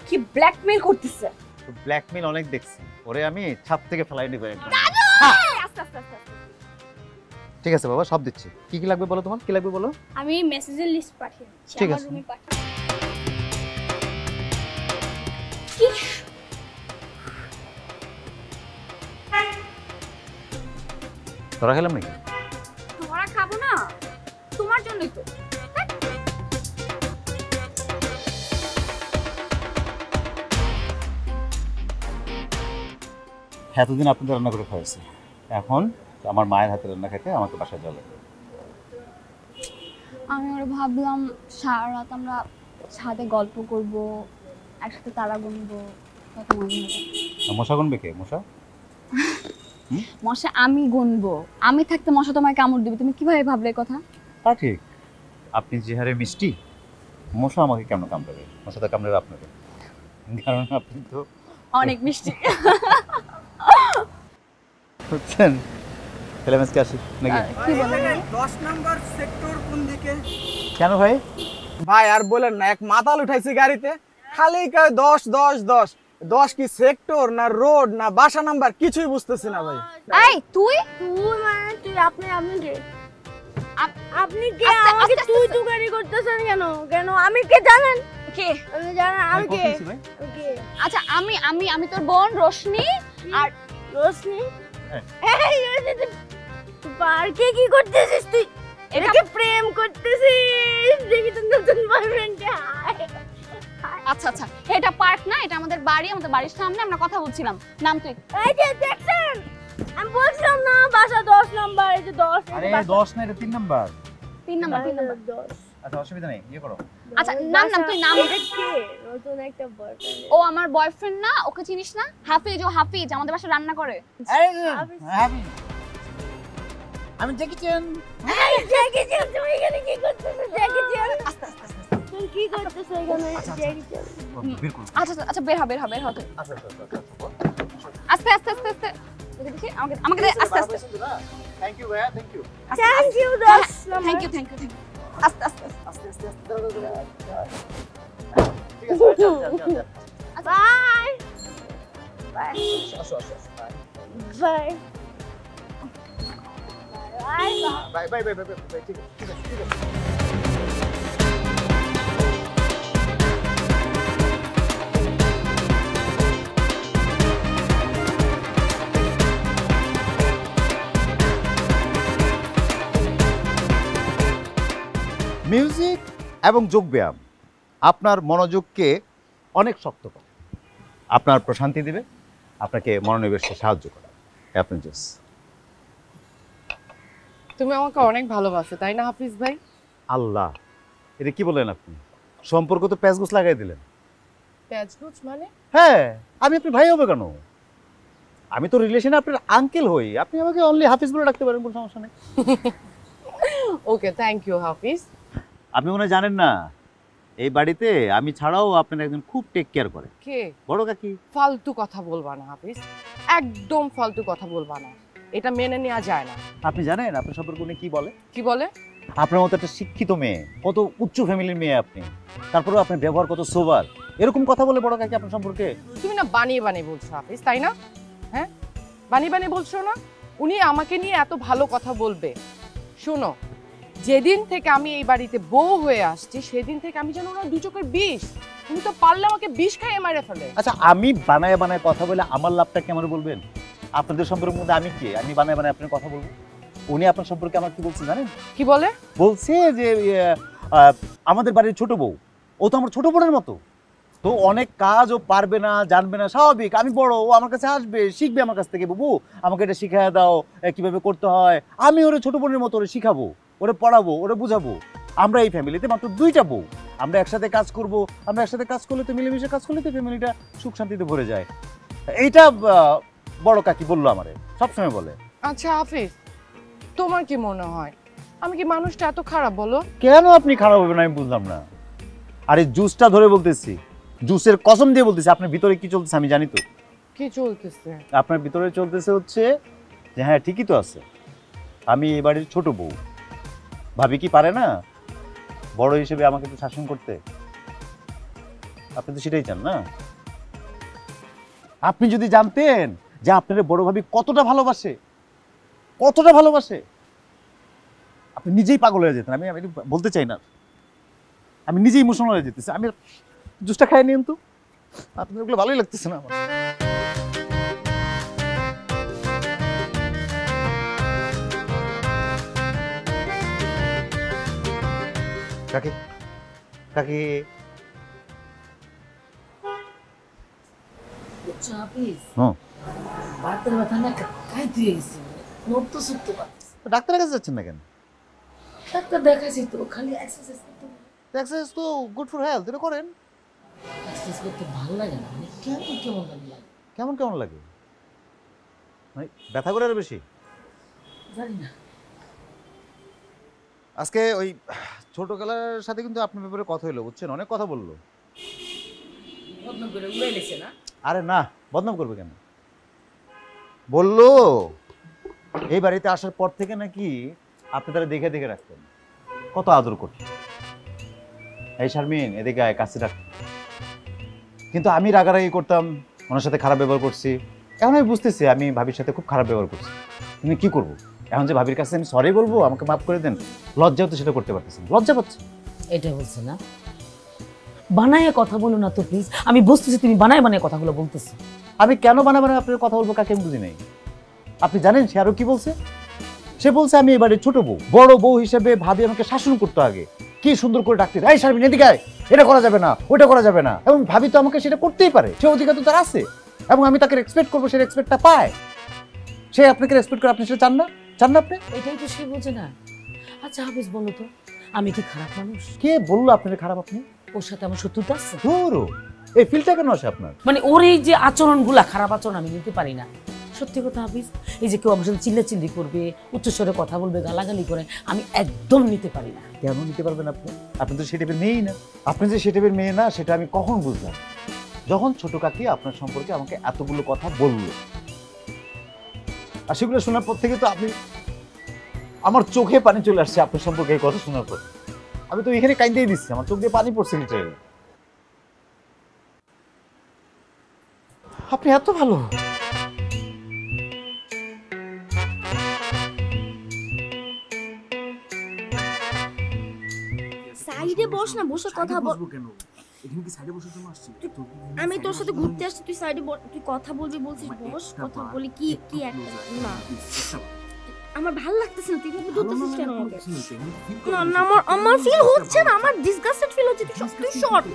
S6: কি ব্ল্যাকমেল করতেছে?
S10: ব্ল্যাকমেল অনেক দেখছি, ওরে আমি ছাদ থেকে ফেলাই নিব একদম।
S8: আস্তে আস্তে আস্তে আস্তে।
S10: ঠিক আছে বাবা, সব দিচ্ছি। কি কি লাগবে বলো, তোমার কি লাগবে বলো।
S8: আমি মেসেজের লিস্ট পাঠিয়ে দিচ্ছি,
S10: ঠিক
S8: আমার
S10: আছে।
S8: রুমে পাঠিয়ে।
S10: তোরা খেলাম নাকি?
S6: তোমরা খাবো না, তোমার জন্যই তো।
S10: এতদিন আপনাদের রান্না করে খাওয়াইছি, এখন আমার মায়ের হাতে রান্না খেতে আমাকে বাসায় যাওয়া লাগবে।
S6: আমি ওরা ভাবলাম সারা রাত আমরা ছাদে গল্প করব, একসাথে তারা গুনবো, কত মজা হবে।
S10: মশা গুনবে কে? মশা
S6: মশা আমি গুনবো, আমি থাকতে মশা তোমায় কামড় দিবে, তুমি কিভাবে ভাবলে কথা?
S10: তা ঠিক, আপনি যে হারে মিষ্টি, মশা আমাকে কেমন কামড়াবে? মশা তো কামড়াবে আপনাকে, কারণ আপনি তো
S6: অনেক মিষ্টি।
S10: বুঝছেন। তাহলে আজকে আসি নাকি?
S6: কি বলেন?
S11: 10 নাম্বার সেক্টর কোন দিকে?
S10: কেন ভাই?
S11: ভাই আর বলেন না, এক মাতাল উঠাইছি গাড়িতে, খালি কয় 10 10 10 10 কি সেক্টর না রোড না বাসা নাম্বার কিছুই বুঝতেছি না ভাই।
S6: এই তুই
S8: মানে তুই আপনি কে? আপনি কে?
S6: আস্তে,
S8: আমাকে
S6: আস্তে,
S8: তুই
S6: আস্তে।
S8: তো গাড়ি করতেছেন কেন? কেন আমি কে জানেন?
S6: কে?
S8: আমি জানেন আমি কে?
S10: ভাই
S8: আমি কে?
S6: আচ্ছা আমি আমি আমি তোর বোন রোশনি। আর
S8: রোশনি?
S10: হ্যাঁ।
S8: এই রোশনি তুই পার্কে কি করতেছিস তুই? এটাকে প্রেম করতেছিস? দেখি তো নতুন বয়ফ্রেন্ড।
S6: আচ্ছা আচ্ছা, এটা পার্ক না, এটা আমাদের বাড়ি, আমাদের বাড়ির সামনে আমরা কথা বলছিলাম। নাম তুই?
S8: এই যে দেখছেন, আমি বলছিলাম না বাসা 10 নাম্বার, এই যে 10।
S10: আরে 10 না, এটা 3 নাম্বার।
S6: 3 number 3 number.
S8: 10।
S10: আচ্ছা অসুবিধা নেই, ইয়ে করো।
S6: আচ্ছা নাম নাম তুই নাম।
S8: এটা কে? নতুন একটা বয়ফ্রেন্ড।
S6: ও আমার বয়ফ্রেন্ড না, ওকে চিনিস না? হাফিজ, ও হাফিজ আমাদের বাসায় রান্না করে।
S11: আমি জ্যাকি চ্যান।
S8: এই জ্যাকি চ্যান, তুমি এখানে কি করতেছো? জ্যাকি চ্যান আস্তে আস্তে আস্তে তুমি কি করতেছো এখানে? জ্যাকি চ্যান
S10: বের করো।
S6: আচ্ছা আচ্ছা আচ্ছা, বের হ বের হ বের হ তুই। আস্তে আস্তে আস্তে আস্তে দেখি আমাকে আমাকে দে, আস্তে আস্তে।
S10: থ্যাংক ইউ ভাইয়া, thank you.
S8: Thank you 10 number.
S6: Thank you thank you thank you. আস্তে আস্তে
S11: আস্তে আস্তে আস্তে দাও দাও দাও।
S10: ঠিক আছে, যাও যাও যাও।
S8: বাই বাই
S11: আসো আসো আসো।
S8: Bye bye
S11: bye bye bye bye bye, ঠিক আছে ঠিক আছে ঠিক আছে।
S10: মিউজিক এবং যোগব্যায়াম আপনার মনোযোগকে অনেক শক্ত করে, আপনার প্রশান্তি দিবে, আপনাকে মনোনিবেশে সাহায্য করে। আপনি জাস্ট
S9: তুমি আমাকে অনেক ভালোবাসো তাই না হাফিজ ভাই?
S10: আল্লাহ, এটা কি বলেন আপনি? সম্পর্ক তো প্যাচগোছ লাগাই দিলেন।
S9: প্যাচগুচ মানে?
S10: হ্যাঁ, আমি আপনার ভাই হবে কেন? আমি তো রিলেশনে আপনার আঙ্কেল হই, আপনি আমাকে অনলি হাফিজ বলে ডাকতে পারেন, কোনো সমস্যা নেই।
S9: ওকে, থ্যাংক ইউ হাফিজ।
S10: আপনি মনে হয় জানেন না, এই বাড়িতে আমি ছাড়াও আপনার একজন খুব টেক কেয়ার করে।
S9: কে?
S10: বড় কাকি।
S9: ফালতু কথা বলবা না হাফিজ, একদম ফালতু কথা বলবা না, এটা মেনে নেওয়া যায় না।
S10: আপনি জানেন আপনার সম্পর্কে উনি কি বলে?
S9: কি বলে?
S10: আপনার মতো একটা শিক্ষিত মেয়ে, কত উচ্চ ফ্যামিলির মেয়ে আপনি, তারপরেও আপনার ব্যবহার কত সোবার, এরকম কথা বলে বড় কাকি আপনার সম্পর্কে?
S9: তুমি না বানিয়ে বানিয়ে বলছো হাফিজ, তাই না? হ্যাঁ, বানিয়ে বানিয়ে বলছো না? উনি আমাকে নিয়ে এত ভালো কথা বলবে? শোনো, যেদিন থেকে আমি এই বাড়িতে বউ হয়ে আসছি সেদিন থেকে আমি যেন ওনার দু চোখের বিষ, উনি তো পারলে আমাকে বিষ খাইয়ে মারে ফেলে।
S10: আচ্ছা, আমি বানায় বানায় কথা বলে আমার লাভটা কি আমার বলবেন? আপনাদের সম্পর্কের মধ্যে আমি কে? আমি বানায় বানায় আপনার কথা বলবো? উনি আপনার সম্পর্কে আমার কি বলছে জানেন?
S9: কি বলে?
S10: বলছে যে আমাদের বাড়ির ছোট বউ, ও তো আমার ছোট বোনের মতো। তো অনেক কাজ ও পারবে না, জানবে না, স্বাভাবিক। আমি বড়, ও আমার কাছে আসবে, শিখবে আমার কাছ থেকে। বাবু আমাকে এটা শিখায় দাও, কিভাবে করতে হয়। আমি ওরে ছোট বোনের মতো ওরে শিখাবো, ওরে পড়াবো, ওরে বুঝাবো। আমরা এই ফ্যামিলিতে মাত্র 2টা বউ, আমরা একসাথে কাজ করব। আমরা একসাথে কাজ করলে তো, মিলেমিশে কাজ করলে তো ফ্যামিলিটা সুখ শান্তিতে ভরে যায়। এইটা বড় কাকি বললো আমারে, সবসময় বলে।
S9: আচ্ছা হাফিজ, তোমার কি মনে হয় আমি কি মানুষটা এত খারাপ বলো?
S10: কেন আপনি খারাপ হবেন আমি বুঝলাম না। আরে জুসটা ধরে বলতেছি, জুসের কসম দিয়ে বলতেছি, আপনার ভিতরে কি চলতেছে আমি জানি তো।
S9: কি চলতেছে?
S10: আপনার ভিতরে চলতেছে হচ্ছে যে হ্যাঁ ঠিকই তো আছে, আমি এই বাড়ির ছোট বউ। ভাবি কি পারে না বড় হিসেবে আমাকে একটু শাসন করতে? আপনি তো সেটাই চান না? আপনি যদি জানতেন যে আপনার বড় ভাবি কতটা ভালোবাসে, কতটা ভালোবাসে, আপনি নিজেই পাগল হয়ে যেতেন। আমি বলতে চাই না, আমি নিজেই ইমোশনাল হয়ে যেতেছি। আমি জুসটা খাই নিন তো, আপনার ওগুলো ভালোই লাগতেছে না আমার। কাকি কাকি ডাক্তারের কাছে যাচ্ছেন না কেন?
S5: ডাক্তার দেখাইছি তো, খালি এক্সারসাইজ করতে।
S10: এক্সারসাইজ তো গুড ফর হেলথ, এটা করেন।
S5: এক্সারসাইজ করতে ভালো লাগে না, মানে কেমন লাগে।
S10: কেমন কেমন লাগে? মানে ব্যথা করে আরো বেশি?
S5: জানি না।
S10: আজকে ওই ছোট কালার সাথে কিন্তু আপনার ব্যাপারে কথা হলো, বুঝছেন? অনেক কথা বললো।
S5: বদনাম করে উড়াই লেছে না?
S10: আরে না, বদনাম করবে কেন? বললো এই বাড়িতে আসার পর থেকে নাকি আপনি তারা দেখে দেখে রাখতেন, কত আদর করতেন। এই শারমিন এদিকে আয়, কাছে রাখ। কিন্তু আমি রাগারাগি করতাম, ওনার সাথে খারাপ ব্যবহার করছি। এখন আমি বুঝতেছি আমি ভাবির সাথে খুব খারাপ ব্যবহার করছি। তুমি কি করবো এখন? যে ভাবির কাছে আমি সরি বলবো, আমাকে মাফ করে দেন, লজ্জাও তো সেটা করতে পারতেছি না, লজ্জা পাচ্ছি।
S5: এটা বলছে না, বানায় কথা বলো না তো প্লিজ। আমি বুঝতেছি তুমি বানায় বানায় কথাগুলো বলতেছো।
S10: আমি কেন বানা বানা আপনার কথা বলবো কাকে আমি বুঝি নাই। আপনি জানেন সে আরো কি বলছে? সে বলছে আমি এবারে ছোট বউ, বড় বউ হিসেবে ভাবি আমাকে শাসন করতে আগে। কি সুন্দর করে ডাকতে, এই শারমিন এদিকে আয়, এটা করা যাবে না, ওইটা করা যাবে না। এবং ভাবি তো আমাকে সেটা করতেই পারে, সে অধিকার তো তার আছে। এবং আমি তাকে রেসপেক্ট করবো, সে রেসপেক্টটা পায়। সে আপনাকে রেসপেক্ট করে, আপনি সেটা চান না? চান না আপনি?
S5: এটাই তো সে বোঝে না। আচ্ছা হাফিজ বলো তো, আমি কি খারাপ মানুষ?
S10: কে বললো আপনার খারাপ? আপনি
S5: ওর সাথে আমার শত্রুতা আছে?
S10: ধরো এই ফিলটা কেন আসে আপনার?
S5: মানে ওর এই যে আচরণগুলা, খারাপ আচরণ আমি নিতে পারি না। সত্যি কথা হাফিজ, এই যে কেউ আমার সাথে চিল্লাচিল্লি করবে, উচ্চস্বরে কথা বলবে, গালাগালি করে, আমি একদম নিতে পারি না।
S10: কেন নিতে পারবেন আপনি? আপনি তো সে টাইপের মেয়েই না। আপনি যে সে টাইপের মেয়ে না সেটা আমি কখন বুঝলাম? যখন ছোট কাকি আপনার সম্পর্কে আমাকে এতগুলো কথা বললো, আর সেগুলো শোনার পর থেকে তো আপনি, আমার চোখে পানি চলে আসছে আপনার সম্পর্কে এই কথা শোনার পর। আমি তো এখানে কাইন্দেই দিচ্ছি, আমার চোখ দিয়ে পানি পড়ছে লিটারেলি। আপনি এত ভালো।
S8: সাইডে বস না, বসে কথা বল।
S3: কেন এখানে কি সাইডে বসার জন্য আসছি?
S8: আমি তোর সাথে ঘুরতে আসছি, তুই সাইডে তুই কথা বলবি বলছিস, বস কথা বলি। কি কি একটা না, আমার ভালো লাগতেছে না। তুই ভাবে ধরতেছিস কেন আমাকে? না না, আমার ফিল হচ্ছে না, আমার ডিসগাস্টেড ফিল হচ্ছে। তুই শর্ট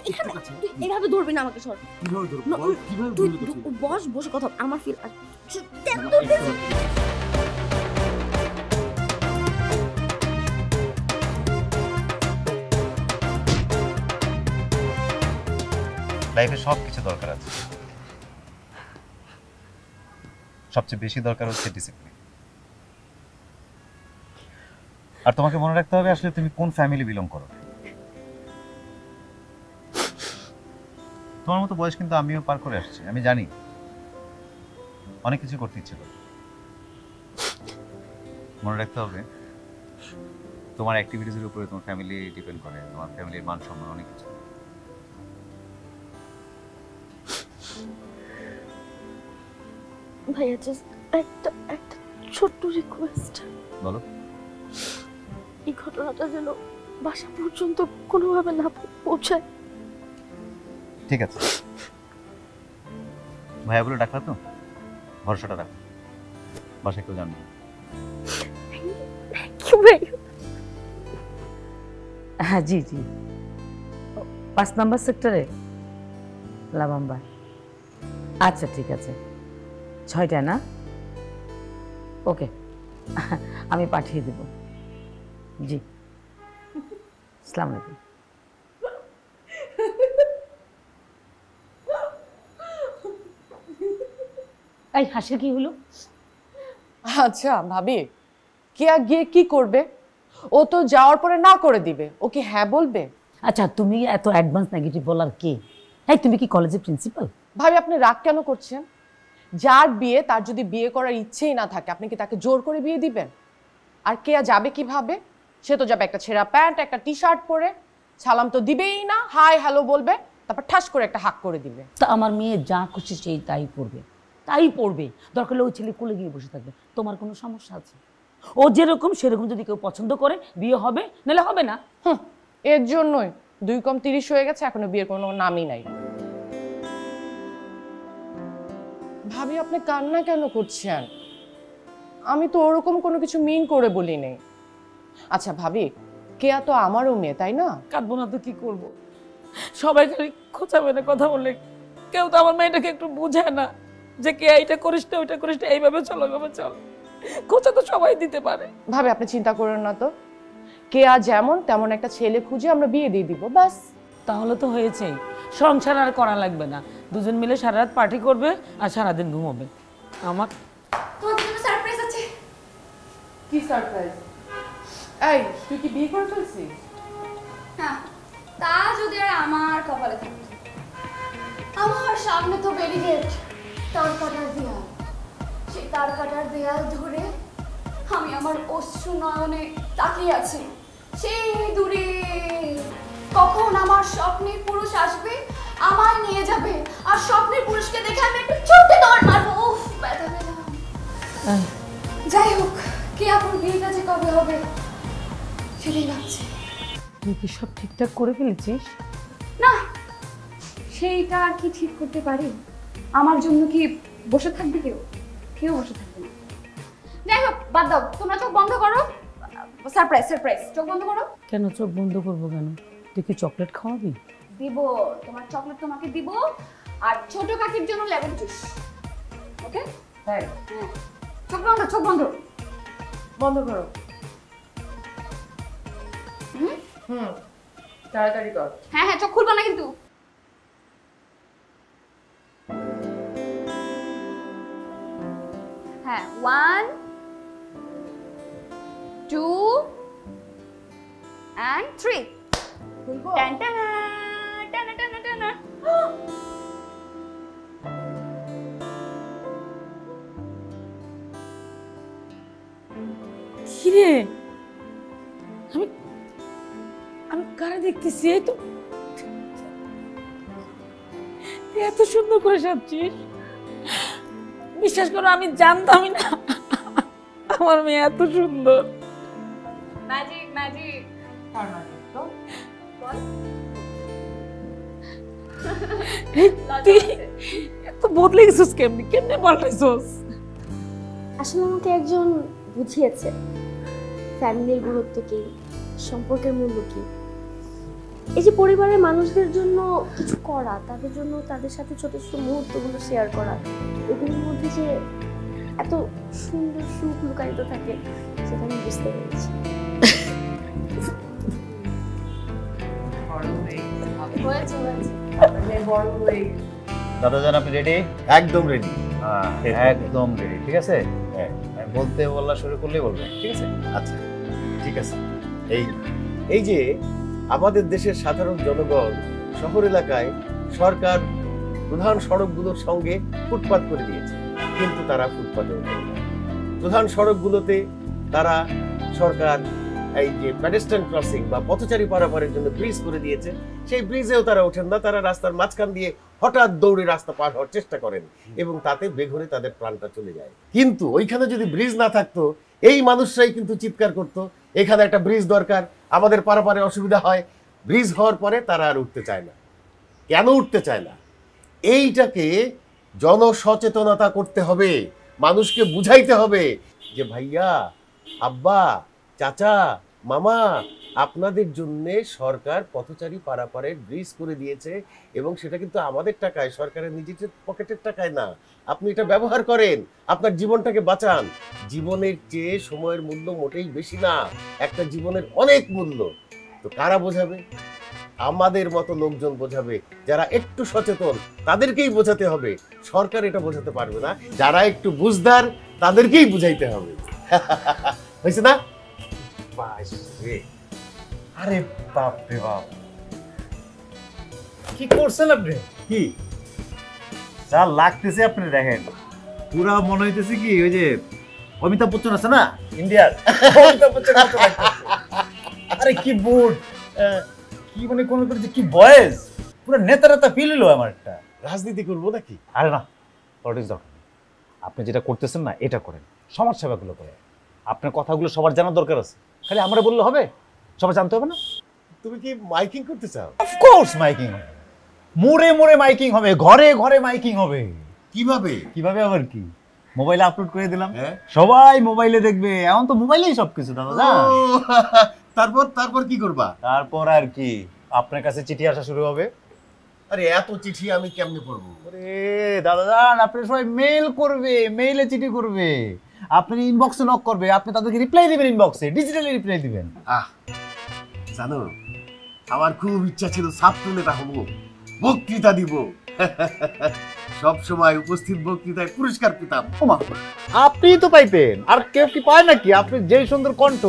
S8: এখানে, তুই এভাবে ধরবি না আমাকে। শর্ট
S3: কিভাবে ধরব?
S8: তুই বস, বসে কথা। আমার ফিল
S10: লাইফে সব কিছু দরকার আছে, সবচেয়ে বেশি দরকার হচ্ছে ডিসিপ্লিন। আর তোমাকে মনে রাখতে হবে আসলে তুমি কোন ফ্যামিলি বিলং করো। তোমার মতো বয়স কিন্তু আমিও পার করে আসছি, আমি জানি অনেক কিছু করতে ইচ্ছে করে। মনে রাখতে হবে তোমার অ্যাক্টিভিটিসের উপরে তোমার ফ্যামিলি ডিপেন্ড করে, তোমার ফ্যামিলির মান সম্মান অনেক কিছু।
S8: ভাইয়া জাস্ট একটা ছোট্ট রিকোয়েস্ট।
S10: বলো।
S8: এই ঘটনাটা যেন বাসা পর্যন্ত কোনোভাবে না পৌঁছায়।
S10: ঠিক আছে ভাইয়া বলে ডাকলা তো, ভরসাটা রাখো, বাসায় কেউ জানবে।
S5: হ্যাঁ জি জি। 5 নম্বর সেক্টরে লাভাম্বা। আচ্ছা ঠিক আছে, 6টায় না? ওকে, আমি পাঠিয়ে দেব। জি, আসসালামু আলাইকুম। এই হাসির কি হলো?
S9: আচ্ছা ভাবি, কেয়া গিয়ে কি করবে? ও তো যাওয়ার পরে না করে দিবে, ও কি হ্যাঁ বলবে?
S5: আচ্ছা তুমি এত অ্যাডভান্স নেগেটিভ বলার কে? এই তুমি কি কলেজের প্রিন্সিপাল?
S9: ভাবি আপনি রাগ কেন করছেন? যার বিয়ে তার যদি বিয়ে করার ইচ্ছেই না থাকে, আপনি কি তাকে জোর করে বিয়ে দিবেন? আর কেয়া যাবে কিভাবে? সে তো যাবে একটা ছেঁড়া প্যান্ট একটা টি শার্ট পরে, সালাম তো দিবেই না, হাই হ্যালো বলবে, তারপর ঠাস করে একটা হাক করে দিবে।
S5: তা আমার মেয়ে যা খুশি সেই তাই পড়বে, তাই পড়বে। দরকার হলে ওই ছেলে কোলে গিয়ে বসে থাকবে। তোমার কোনো সমস্যা আছে? ও যেরকম সেরকম যদি কেউ পছন্দ করে বিয়ে হবে, নাহলে হবে না।
S9: এর জন্যই 2 কম 30 হয়ে গেছে, এখনো বিয়ের কোনো নামই নাই। ভাবি আপনি কান্না কেন করছেন? আমি তো ওরকম কোনো কিছু মিন করে বলি নাই। আচ্ছা ভাবি, কেয়া তো আমারও মেয়ে, তাই না?
S5: কাঁদবো না তো কি করবো? সবাই খালি খোঁচা মেনে কথা বলে, কেউ তো আমার মেয়েটাকে একটু বুঝায় না যে কে এইটা করিস না ওইটা করিস না, এইভাবে চলো এইভাবে চল। খোঁচা তো সবাই দিতে পারে।
S9: ভাবি আপনি চিন্তা করেন না তো, কেয়া যেমন তেমন একটা ছেলে খুঁজে আমরা বিয়ে দিয়ে দিব, ব্যাস।
S5: তাহলে তো হয়েছেই, সংসার আর করা লাগবে না। দুজন মিলে সারা রাত পার্টি করবে আর সারাদিন ঘুমাবে। আমার
S6: তোমার জন্য সারপ্রাইজ আছে।
S9: কি সারপ্রাইজ? এই তুই কি বিয়ে করে ফেলছিস?
S6: হ্যাঁ, তা যদি আর আমার কপালে থাকে। আমার সামনে তো ব্যারিকেড, তার কাটার দেয়াল। সেই তার কাটার দেয়াল ধরে আমি আমার অশ্রু নয়নে তাকিয়ে আছি। সেই দূরে কখন আমার স্বপ্নের পুরুষ আসবে, আমায় নিয়ে যাবে, আর স্বপ্নের পুরুষকে দেখে আমি একটু ছোট্ট দৌড় মারবো। উফ, ব্যথা পেলাম। যাই হোক, কি আপনার বিয়েটা যে কবে হবে সেটাই ভাবছি।
S5: তুই কি সব ঠিকঠাক করে ফেলেছিস?
S6: না, সেইটা আর কি ঠিক করতে পারি? আমার জন্য কি বসে থাকবে কেউ? কেউ বসে থাকবে না। যাই হোক, বাদ দাও, তোমরা চোখ বন্ধ করো। সারপ্রাইজ সারপ্রাইজ, চোখ বন্ধ করো।
S5: কেন চোখ বন্ধ করবো কেন? তুই কি চকলেট খাওয়াবি?
S6: দিব, তোমার চকলেট তোমাকে দিব, আর ছোট কাকির জন্য লেমন জুস। ওকে?
S9: হ্যাঁ।
S6: চোখ বন্ধ, চোখ বন্ধ।
S9: বন্ধ করো।
S6: হুম,
S9: তাড়াতাড়ি কর।
S6: হ্যাঁ হ্যাঁ, চোখ খুলবা না কিন্তু। হ্যাঁ, 1 2 and 3। টান টান টান টান টান।
S5: কিরে, আমি আমি কারে দেখতেছি? এই তো তুই এত সুন্দর করে সাজছিস, বিশ্বাস করো আমি জানতামই না আমার মেয়ে এত সুন্দর।
S6: Magic magic.
S5: তুই এত বদলে গেছিস কেমনি? কেমনে পাল্টাইছিস?
S8: আসলে আমাকে একজন বুঝিয়েছে ফ্যামিলির গুরুত্ব কি, সম্পর্কের মূল্য কি। এই যে পরিবারের মানুষদের জন্য কিছু করা, তাদের জন্য তাদের সাথে ছোট ছোট মুহূর্তগুলো শেয়ার করা, এগুলোর মধ্যে যে এত সুন্দর সুখ লুকায়িত থাকে সেটা আমি বুঝতে পেরেছি। হয়েছে হয়েছে।
S10: দাদাজান আপনি রেডি?
S1: একদম রেডি।
S10: একদম রেডি, ঠিক আছে? হ্যাঁ, আমি বলতে বলা শুরু করলেই বলবেন, ঠিক আছে?
S1: আচ্ছা ঠিক আছে। এই যে আমাদের দেশের সাধারণ জনগণ শহর এলাকায় সরকার প্রধান সড়কগুলোর সঙ্গে ফুটপাত করে দিয়েছে, কিন্তু তারা ফুটপাতে ওঠে না। প্রধান সড়কগুলোতে তারা সরকার এই যে পেডেস্ট্রিয়ান ক্রসিং বা পথচারী পারাপারের জন্য ব্রিজ করে দিয়েছে, সেই ব্রিজেও তারা ওঠেন না। তারা রাস্তার মাঝখান দিয়ে হঠাৎ দৌড়ে রাস্তা পার হওয়ার চেষ্টা করেন এবং তাতে বেঘরে তাদের প্রাণটা চলে যায়। কিন্তু ওইখানে যদি ব্রিজ না থাকতো, এই মানুষরাই কিন্তু চিৎকার করতো, এখানে একটা ব্রিজ দরকার, আমাদের পারাপারে অসুবিধা হয়। ব্রিজ হওয়ার পরে তারা আর উঠতে চায় না। কেন উঠতে চায় না? এইটাকে জনসচেতনতা করতে হবে, মানুষকে বুঝাইতে হবে যে ভাইয়া, আব্বা, চাচা, মামা, আপনাদের জন্য সরকার পথচারী পারাপারের ব্রিজ করে দিয়েছে এবং সেটা কিন্তু আমাদের টাকায়, সরকারের নিজের পকেটের টাকায় না। আপনি এটা ব্যবহার করেন, আপনার জীবনটাকে বাঁচান। জীবনের চেয়ে সময়ের মূল্য মোটেই বেশি না, একটা জীবনের অনেক মূল্য। তো কারা বোঝাবে? আমাদের মতো লোকজন বোঝাবে, যারা একটু সচেতন তাদেরকেই বোঝাতে হবে। সরকার এটা বোঝাতে পারবে না, যারা একটু বুঝদার তাদেরকেই বুঝাইতে হবে। হয়েছে না?
S10: আরে বাপ রে বাপ, কি করছেন আপনি?
S1: কি
S10: যা লাগতেছে আপনি দেখেন, পুরা মনে হইতেছে কি ওই যে অমিতাভ বচ্চন আছে না ইন্ডিয়ার, অমিতাভ বচ্চন মতো লাগতেছে। আরে কি বোর্ড, কি মনে কোন করে যে কি বয়েস, পুরো নেতা নেতা ফিল হলো আমার একটা।
S1: রাজনীতি করবো নাকি?
S10: আরে না, পলিটিক্স দরকার নেই। আপনি যেটা করতেছেন না এটা করেন, সমাজ সেবাগুলো করেন। আপনার কথাগুলো সবার জানার দরকার আছে, খালি আমরা বললে হবে? সবাই জানতে হবে না?
S1: তুমি কি মাইকিং করতে চাও?
S10: অফকোর্স মাইকিং হবে, মোড়ে মোড়ে মাইকিং হবে, ঘরে ঘরে মাইকিং হবে।
S1: কিভাবে?
S10: কিভাবে আবার কি, মোবাইলে আপলোড করে দিলাম, সবাই মোবাইলে দেখবে। এখন তো মোবাইলেই সবকিছু দাদা।
S1: তারপর তারপর কি করবা?
S10: তারপর আর কি, আপনার কাছে চিঠি আসা শুরু হবে।
S1: আরে এত চিঠি আমি কেমনে পড়বো?
S10: আরে দাদা জান, আপনি সবাই মেইল করবে, মেইলে চিঠি করবে, আপনি ইনবক্সে নক করবে, আপনি তাদেরকে রিপ্লাই দিবেন, ইনবক্সে ডিজিটালি রিপ্লাই দিবেন।
S1: জানো, আমার খুব ইচ্ছা ছিল ছাত্র নেতা হবো, বক্তৃতা দিব, সব সময় উপস্থিত বক্তৃতায় পুরস্কার পেতাম।
S10: ওমা, আপনি তো পাইতেন, আর কেউ কি পায় নাকি? আপনি যেই সুন্দর কণ্ঠ,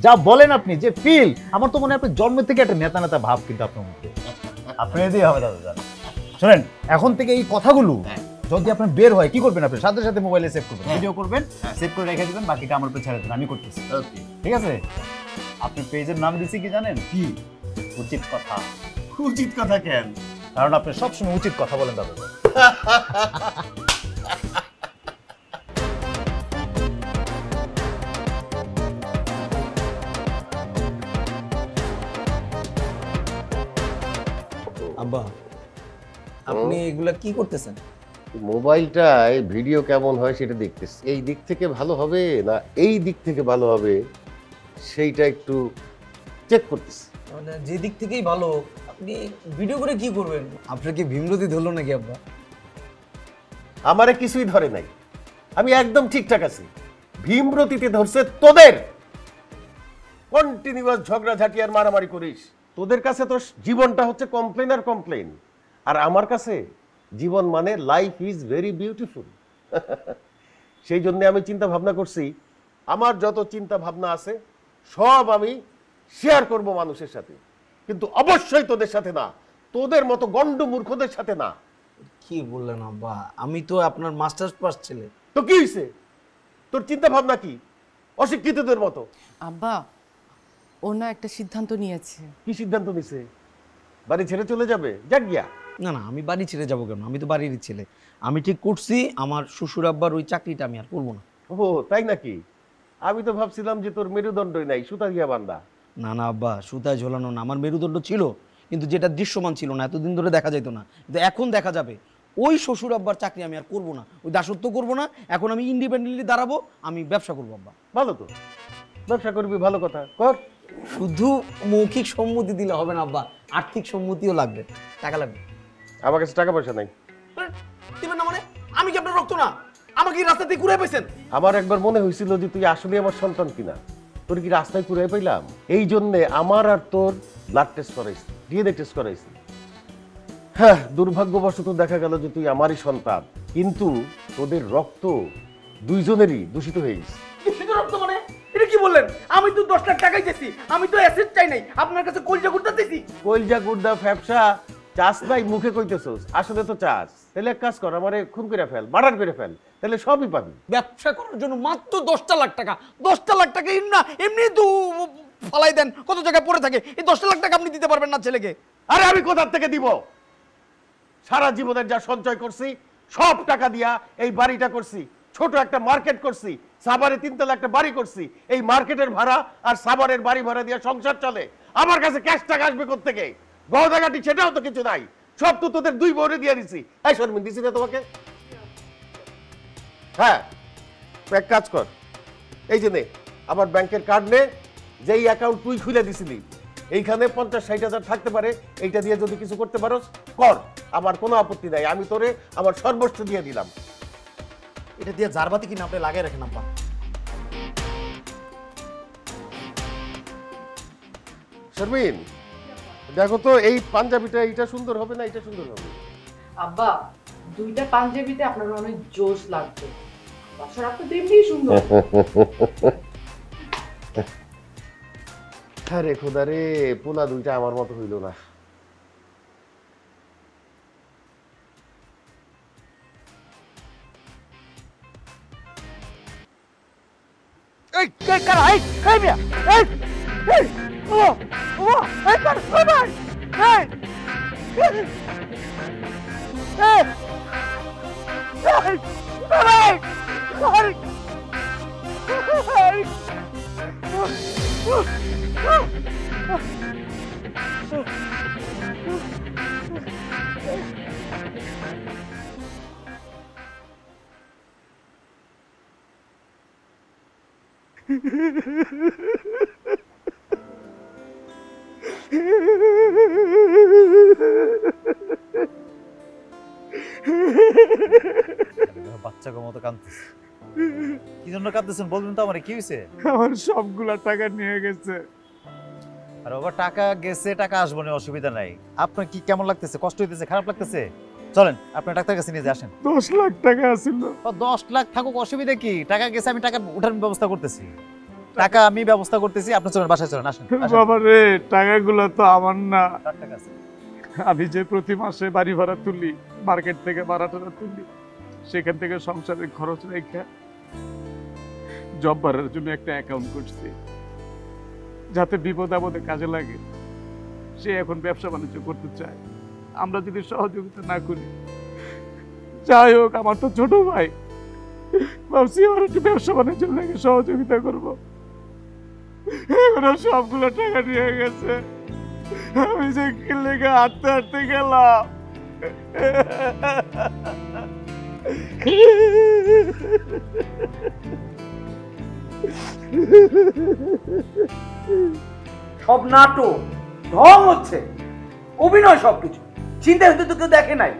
S10: যা বলেন আপনি, যে ফিল, আমার তো মনে হয় আপনি জন্ম থেকে একটা নেতা নেতা ভাব কিন্তু আপনার মধ্যে। আপনি দিয়ে হবে দাদা জান। শোনেন, এখন থেকে এই কথাগুলো যদি আপনার বের হয়, কি করবেন? আপনি সাথে সাথে মোবাইলে সেভ করবেন, ভিডিও করবেন, সেভ করে রেখে দিবেন, বাকিটা আমার উপর ছেড়ে দেবেন, আমি করতেছি। ঠিক আছে? আপনার পেজের নাম দিছি কি জানেন?
S1: কি?
S10: উচিত কথা।
S1: উচিত কথা কেন?
S10: কারণ আপনি সবসময় উচিত কথা বলেন দাদা।
S3: আব্বা, আপনি এগুলা কি করতেছেন?
S1: মোবাইলটায় ভিডিও কেমন হয় সেটা দেখতেছি। এই দিক থেকে ভালো হবে না এই দিক থেকে ভালো হবে সেইটা একটু চেক করতেছি।
S3: মানে যে দিক থেকেই ভালো, আপনি ভিডিও করে কি করবেন? আপনার কি ভীমরতি ধরলো নাকি আব্বা?
S1: আমারে কিছুই ধরে নাই, আমি একদম ঠিকঠাক আছি। ভীমরতিতে ধরছে তোদের, কন্টিনিউয়াস ঝগড়াঝাটি আর মারামারি করিস। তোদের কাছে তো জীবনটা হচ্ছে কমপ্লেন আর কমপ্লেন, আর আমার কাছে জীবন মানে লাইফ ইজ ভেরি বিউটিফুল। সেই জন্য আমি চিন্তা ভাবনা করছি, আমার যত চিন্তা ভাবনা আছে সব আমি শেয়ার করব মানুষের সাথে, কিন্তু অবশ্যই তোদের সাথে না, তোদের মতো গন্ড মূর্খদের সাথে না।
S3: কি বললেন আব্বা? আমি তো আপনার মাস্টার্স পাস ছেলে।
S1: তো কি হয়েছে? তোর চিন্তা ভাবনা কি অশিক্ষিতদের মতো?
S9: আব্বা, ও না একটা সিদ্ধান্ত নিয়েছে।
S1: কি সিদ্ধান্ত নিছে? বাড়ি ছেড়ে চলে যাবে? যাক গিয়া।
S3: না না, আমি বাড়ি ছেড়ে যাবো কেন? আমি তো বাড়িরই ছেলে। আমি ঠিক করছি, আমার শ্বশুর আব্বার ওই চাকরিটা আমি আর করবো না।
S1: ও তাই নাকি? আমি তো ভাবছিলাম যে তোর মেরুদণ্ডই নাই, সুতা দিয়া বান্ধা।
S3: না না আব্বা, সুতায় ঝোলানো না, আমার মেরুদণ্ড ছিল, কিন্তু যেটা দৃশ্যমান ছিল না, এতদিন ধরে দেখা যেত না, কিন্তু এখন দেখা যাবে। ওই শ্বশুর আব্বার চাকরি আমি আর করবো না, ওই দাসত্ব করবো না। এখন আমি ইন্ডিপেন্ডেন্টলি দাঁড়াবো, আমি ব্যবসা করবো আব্বা।
S1: ভালো তো, ব্যবসা করবি, ভালো কথা, কর।
S3: শুধু মৌখিক সম্মতি দিলে হবে না আব্বা, আর্থিক সম্মতিও লাগবে, টাকা লাগবে।
S1: আমার কাছে টাকা পয়সা নাই।
S3: দিবেন না মানে? আমি কি আপনার রক্ত না? আমাকে কি রাস্তাতে ঘুরে পাইছেন?
S1: আমার একবার মনে হয়েছিল যে তুই আসলে আমার সন্তান কিনা। তোর কি রাস্তায় ঘুরে পাইলাম? এই জন্যে আমার আর তোর ব্লাড টেস্ট করাইছি, ডিএনএ টেস্ট করাইছি। হ্যাঁ, দুর্ভাগ্যবশত দেখা গেল যে তুই আমারই সন্তান, কিন্তু তোদের রক্ত দুইজনেরই দূষিত হয়ে গেছে।
S3: দূষিত রক্ত মানে? এটা কি বললেন? আমি তো 10 লাখ টাকাই দিয়েছি, আমি তো অ্যাসেট চাই নাই, আপনার কাছে কলজা গুড়টা দিয়েছি।
S1: কলজা গুড়দা ফ্যাপসা চাস নাই, মুখে কইতেছস, আসলে তো চাস। তাহলে এক কাজ কর, আমারে খুন করে ফেল, মার্ডার করে ফেল, তাহলে সবই পাবি।
S3: ব্যবসা করার জন্য মাত্র 10 লাখ টাকা, 10 লাখ টাকা এমনি তো ফালাই দেন, কত জায়গায় পড়ে থাকে। এই 10 লাখ টাকা আপনি দিতে পারবেন না ছেলেকে?
S1: আরে আমি কোথা থেকে দিব? সারা জীবনের যা সঞ্চয় করছি সব টাকা দিয়া এই বাড়িটা করছি, ছোট একটা মার্কেট করছি, সাভারে 3 তলা একটা বাড়ি করছি। এই মার্কেটের ভাড়া আর সাভারের বাড়ি ভাড়া দিয়ে সংসার চলে। আমার কাছে ক্যাশ টাকা আসবে কোত্থেকে? গহদাঘাটি সেটাও তো কিছু নাই, সব তো তোদের দুই বউরে দিয়ে দিছি। এই শর্মিন, দিছি না তোমাকে? হ্যাঁ, এক কাজ কর, এই যে নে আমার ব্যাংকের কার্ড নে, যেই অ্যাকাউন্ট তুই খুলে দিছিলি এইখানে 50-60 হাজার থাকতে পারে, এইটা দিয়ে যদি কিছু করতে পারোস কর, আমার কোনো আপত্তি নাই, আমি তোরে আমার সর্বস্ব দিয়ে দিলাম।
S11: এটা দিয়ে জারবাতি কিনা আপনি লাগাই রাখেন আব্বা।
S1: শারমিন দেখো তো এই পাঞ্জাবিটা এইটা সুন্দর হবে না এটা সুন্দর হবে?
S9: আব্বা দুইটা পাঞ্জাবিতে আপনার অনেক জোশ লাগবে, বাসার আপনি তো এমনিই সুন্দর।
S1: আরে খোদা রে, পোলা দুইটা আমার মতো হইল না।
S2: এই কারা এই মিয়া এই এই ও এই কার ভাই এই এই ভাই
S10: বাচ্চাকে মতো কাঁদতেছে। কি জন্য কাঁদতেছেন বলবেন তো আমারে, কি হয়েছে?
S11: আমার সবগুলা টাকা নিয়ে গেছে।
S10: আর বাবা টাকা গেছে, টাকা আসবে না, অসুবিধা নাই। আপনার কি কেমন লাগতেছে? কষ্ট হইতেছে? খারাপ লাগতেছে? চলেন আপনার ডাক্তার কাছে নিয়ে আসেন।
S11: 10 লাখ টাকা ছিল।
S10: 10 লাখ থাকুক, অসুবিধা কি? টাকা গেছে, আমি টাকা উঠানোর ব্যবস্থা করতেছি, টাকা আমি ব্যবস্থা করতেছি। আপনি চলেন, বাসায় চলেন, আসেন।
S11: বাবা রে, টাকাগুলো তো আমার না।
S10: টাকা আছে।
S11: আমি যে প্রতি মাসে বাড়ি ভাড়া তুলি, মার্কেট থেকে ভাড়াটা তুলি, সেখান থেকে সংসারের খরচ রেখে জব বাড়ার জন্য একটা অ্যাকাউন্ট করছি, যাতে বিপদ আপদে কাজে লাগে। সে এখন ব্যবসা বাণিজ্য করতে চায়, আমরা যদি সহযোগিতা না করি। যাই হোক, আমার তো ছোট ভাই, ভাবছি আমার একটু ব্যবসা বাণিজ্য লাগে সহযোগিতা করবো। এগুলো সবগুলো টাকা নিয়ে গেছে। আমি যে লেগে হাঁটতে হাঁটতে গেলাম।
S3: সব নাটক, ঢং হচ্ছে, অভিনয়, সবকিছু চিন্তা হতে তো কেউ দেখে নাই।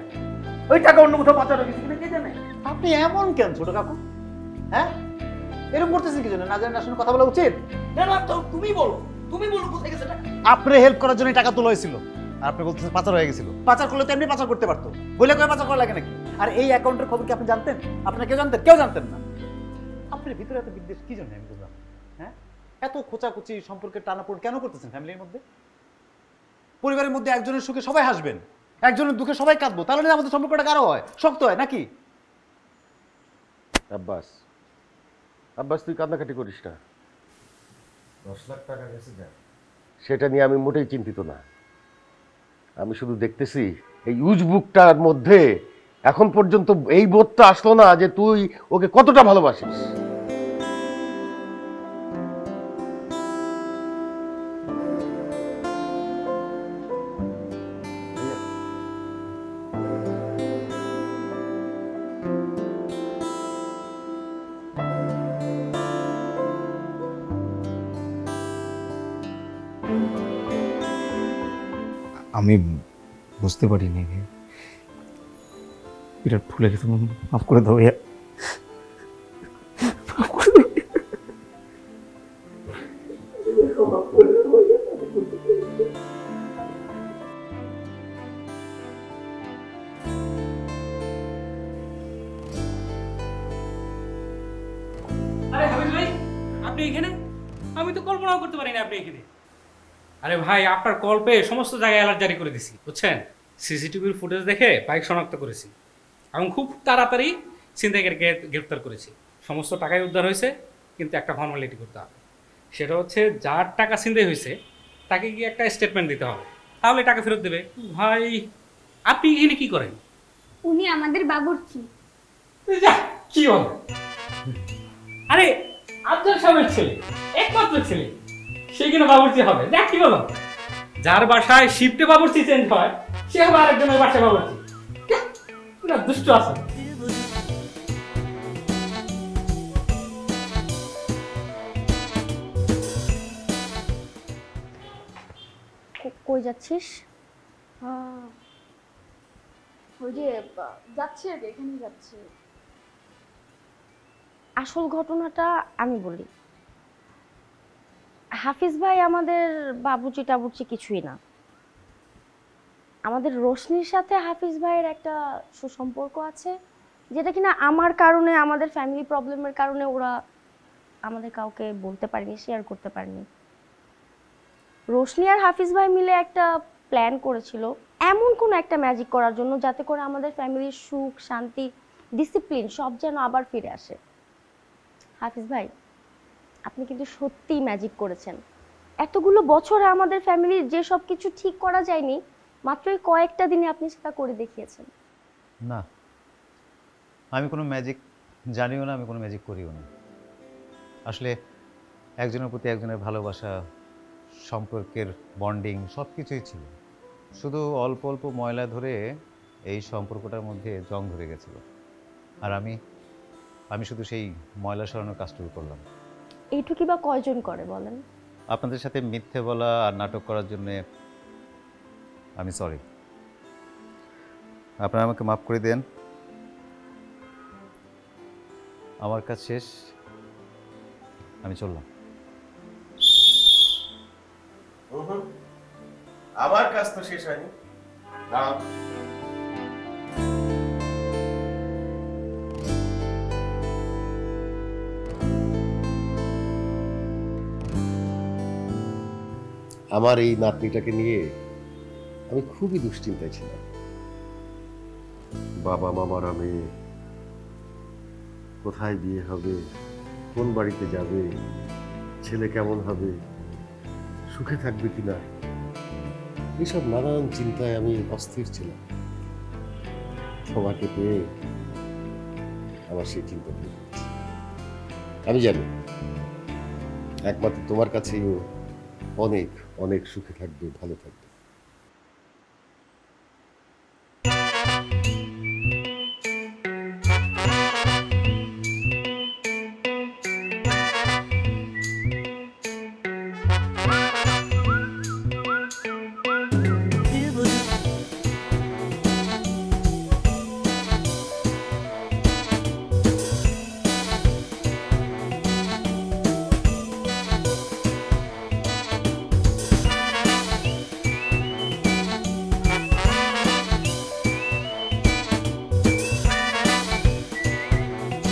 S3: ওই টাকা অন্য কোথাও পাচার হয়ে গেছে কিনা কে জানে।
S11: আপনি এমন কেন ছোট কাকু? হ্যাঁ, এরকম করতেছেন কি জন্য? না জানেন আসলে কথা বলা উচিত
S3: না। না তো তুমি বলো কোথায় গেছে টাকা?
S11: আপনি হেল্প করার জন্য টাকা তোলা হয়েছিল, আর আপনি বলতেছেন পাচার হয়ে গেছিল। পাচার করলে তো এমনি পাচার করতে পারতো, বলে করে পাচার করা লাগে নাকি? আর এই অ্যাকাউন্টের খবর কি আপনি জানতেন? আপনারা কেউ জানতেন? কেউ জানতেন না। আপনার ভিতরে এত বিদ্বেষ কি জন্য আমি বুঝলাম। হ্যাঁ, এত খোঁচাখুচি সম্পর্কের টানাপোড় কেন করতেছেন ফ্যামিলির মধ্যে? পরিবারের মধ্যে একজনের সুখে সবাই হাসবেন, একজনের দুঃখে সবাই কাঁদবো, তাহলে না আমাদের সম্পর্কটা কারো হয়, শক্ত হয় নাকি?
S1: আব্বাস, আব্বাস তুই কান্নাকাটি করিস না। 10 লাখ টাকা গেছে যা, সেটা নিয়ে আমি মোটেই চিন্তিত না। আমি শুধু দেখতেছি এই উজবুকটার মধ্যে এখন পর্যন্ত এই বোধটা আসলো না যে তুই ওকে কতটা ভালোবাসিস।
S11: আমি বুঝতে পারিনি, বিরাট ভুলে গেছে, মাফ করে দাও।
S12: আরে হাবিব ভাই, আপনি এখানে? আমি তো কল্পনাও করতে পারি না আপনি এখানে। আরে ভাই, আপনার কল পেয়ে সমস্ত জায়গায় অ্যালার্ট জারি করে দিছি, বুঝছেন? সিসিটিভির ফুটেজ দেখে বাইক শনাক্ত করেছি এবং খুব তাড়াতাড়ি ছিনতাইকারীকে গ্রেফতার করেছি। সমস্ত টাকাই উদ্ধার হয়েছে, কিন্তু একটা ফর্মালিটি করতে হবে। সেটা হচ্ছে যার টাকা ছিনতাই হয়েছে তাকে গিয়ে একটা স্টেটমেন্ট দিতে হবে, তাহলে টাকা ফেরত দেবে। ভাই আপনি এখানে কি করেন?
S8: উনি আমাদের বাবুর্চি।
S12: যা, কি বল? আরে আফজাল সাহেবের ছেলে, একমাত্র ছেলে, সে কিনা বাবুর্চি হবে? দেখ কি বলো, যার বাসায় শিফটে বাবুর্চি চেঞ্জ হয় সে হবে আরেকজনের বাসায় বাবুর্চি। পুরো দুষ্ট আছে।
S8: কই যাচ্ছিস?
S6: ওই যে যাচ্ছে আর কি, এখানে যাচ্ছে।
S8: আসল ঘটনাটা আমি বলি। হাফিজ ভাই আমাদের বাবুচি টাবুচি কিছুই না। আমাদের রোশনির সাথে হাফিজ ভাইয়ের একটা সুসম্পর্ক আছে, যেটা কিনা আমার কারণে, আমাদের ফ্যামিলি প্রবলেমের কারণে ওরা আমাদের কাউকে বলতে পারেনি, শেয়ার করতে পারেনি। রোশনি আর হাফিজ ভাই মিলে একটা প্ল্যান করেছিল এমন কোনো একটা ম্যাজিক করার জন্য, যাতে করে আমাদের ফ্যামিলির সুখ, শান্তি, ডিসিপ্লিন সব যেন আবার ফিরে আসে। হাফিজ ভাই, আপনি কিন্তু সত্যিই ম্যাজিক করেছেন। এতগুলো বছরে আমাদের ফ্যামিলির যে সব কিছু ঠিক করা যায়নি, মাত্র এই কয়েকটা দিনে আপনি সেটা করে দেখিয়েছেন।
S10: না, আমি কোনো ম্যাজিক জানিও না, আমি কোনো ম্যাজিক করিও না। আসলে একজনের প্রতি একজনের ভালোবাসা, সম্পর্কের বন্ডিং সব কিছুই ছিল। শুধু অল্প অল্প ময়লা ধরে এই সম্পর্কটার মধ্যে জং ধরে গেছিল, আর আমি শুধু সেই ময়লা সরানোর কাজটুকু করলাম।
S8: এইটুকুই বা কয়জন করে বলেন?
S10: আপনাদের সাথে মিথ্যে বলা আর নাটক করার জন্যে আমি সরি। আপনারা আমাকে মাফ করে দেন। আমার কাজ শেষ, আমি চললাম।
S1: আমার কাজ তো শেষ হয়নি। আমার এই নাতনিটাকে নিয়ে আমি খুবই দুশ্চিন্তায় ছিলাম। বাবা মা মারা মেয়ে, কোথায় বিয়ে হবে, কোন বাড়িতে যাবে, ছেলে কেমন হবে, সুখে থাকবে কিনা, এইসব নানান চিন্তায় আমি অস্থির ছিলাম। তোমাকে পেয়ে আমার সেই চিন্তা ভুলে গেছে। আমি জানি একমাত্র তোমার কাছেই ও অনেক অনেক সুখে থাকবে, ভালো থাকবে।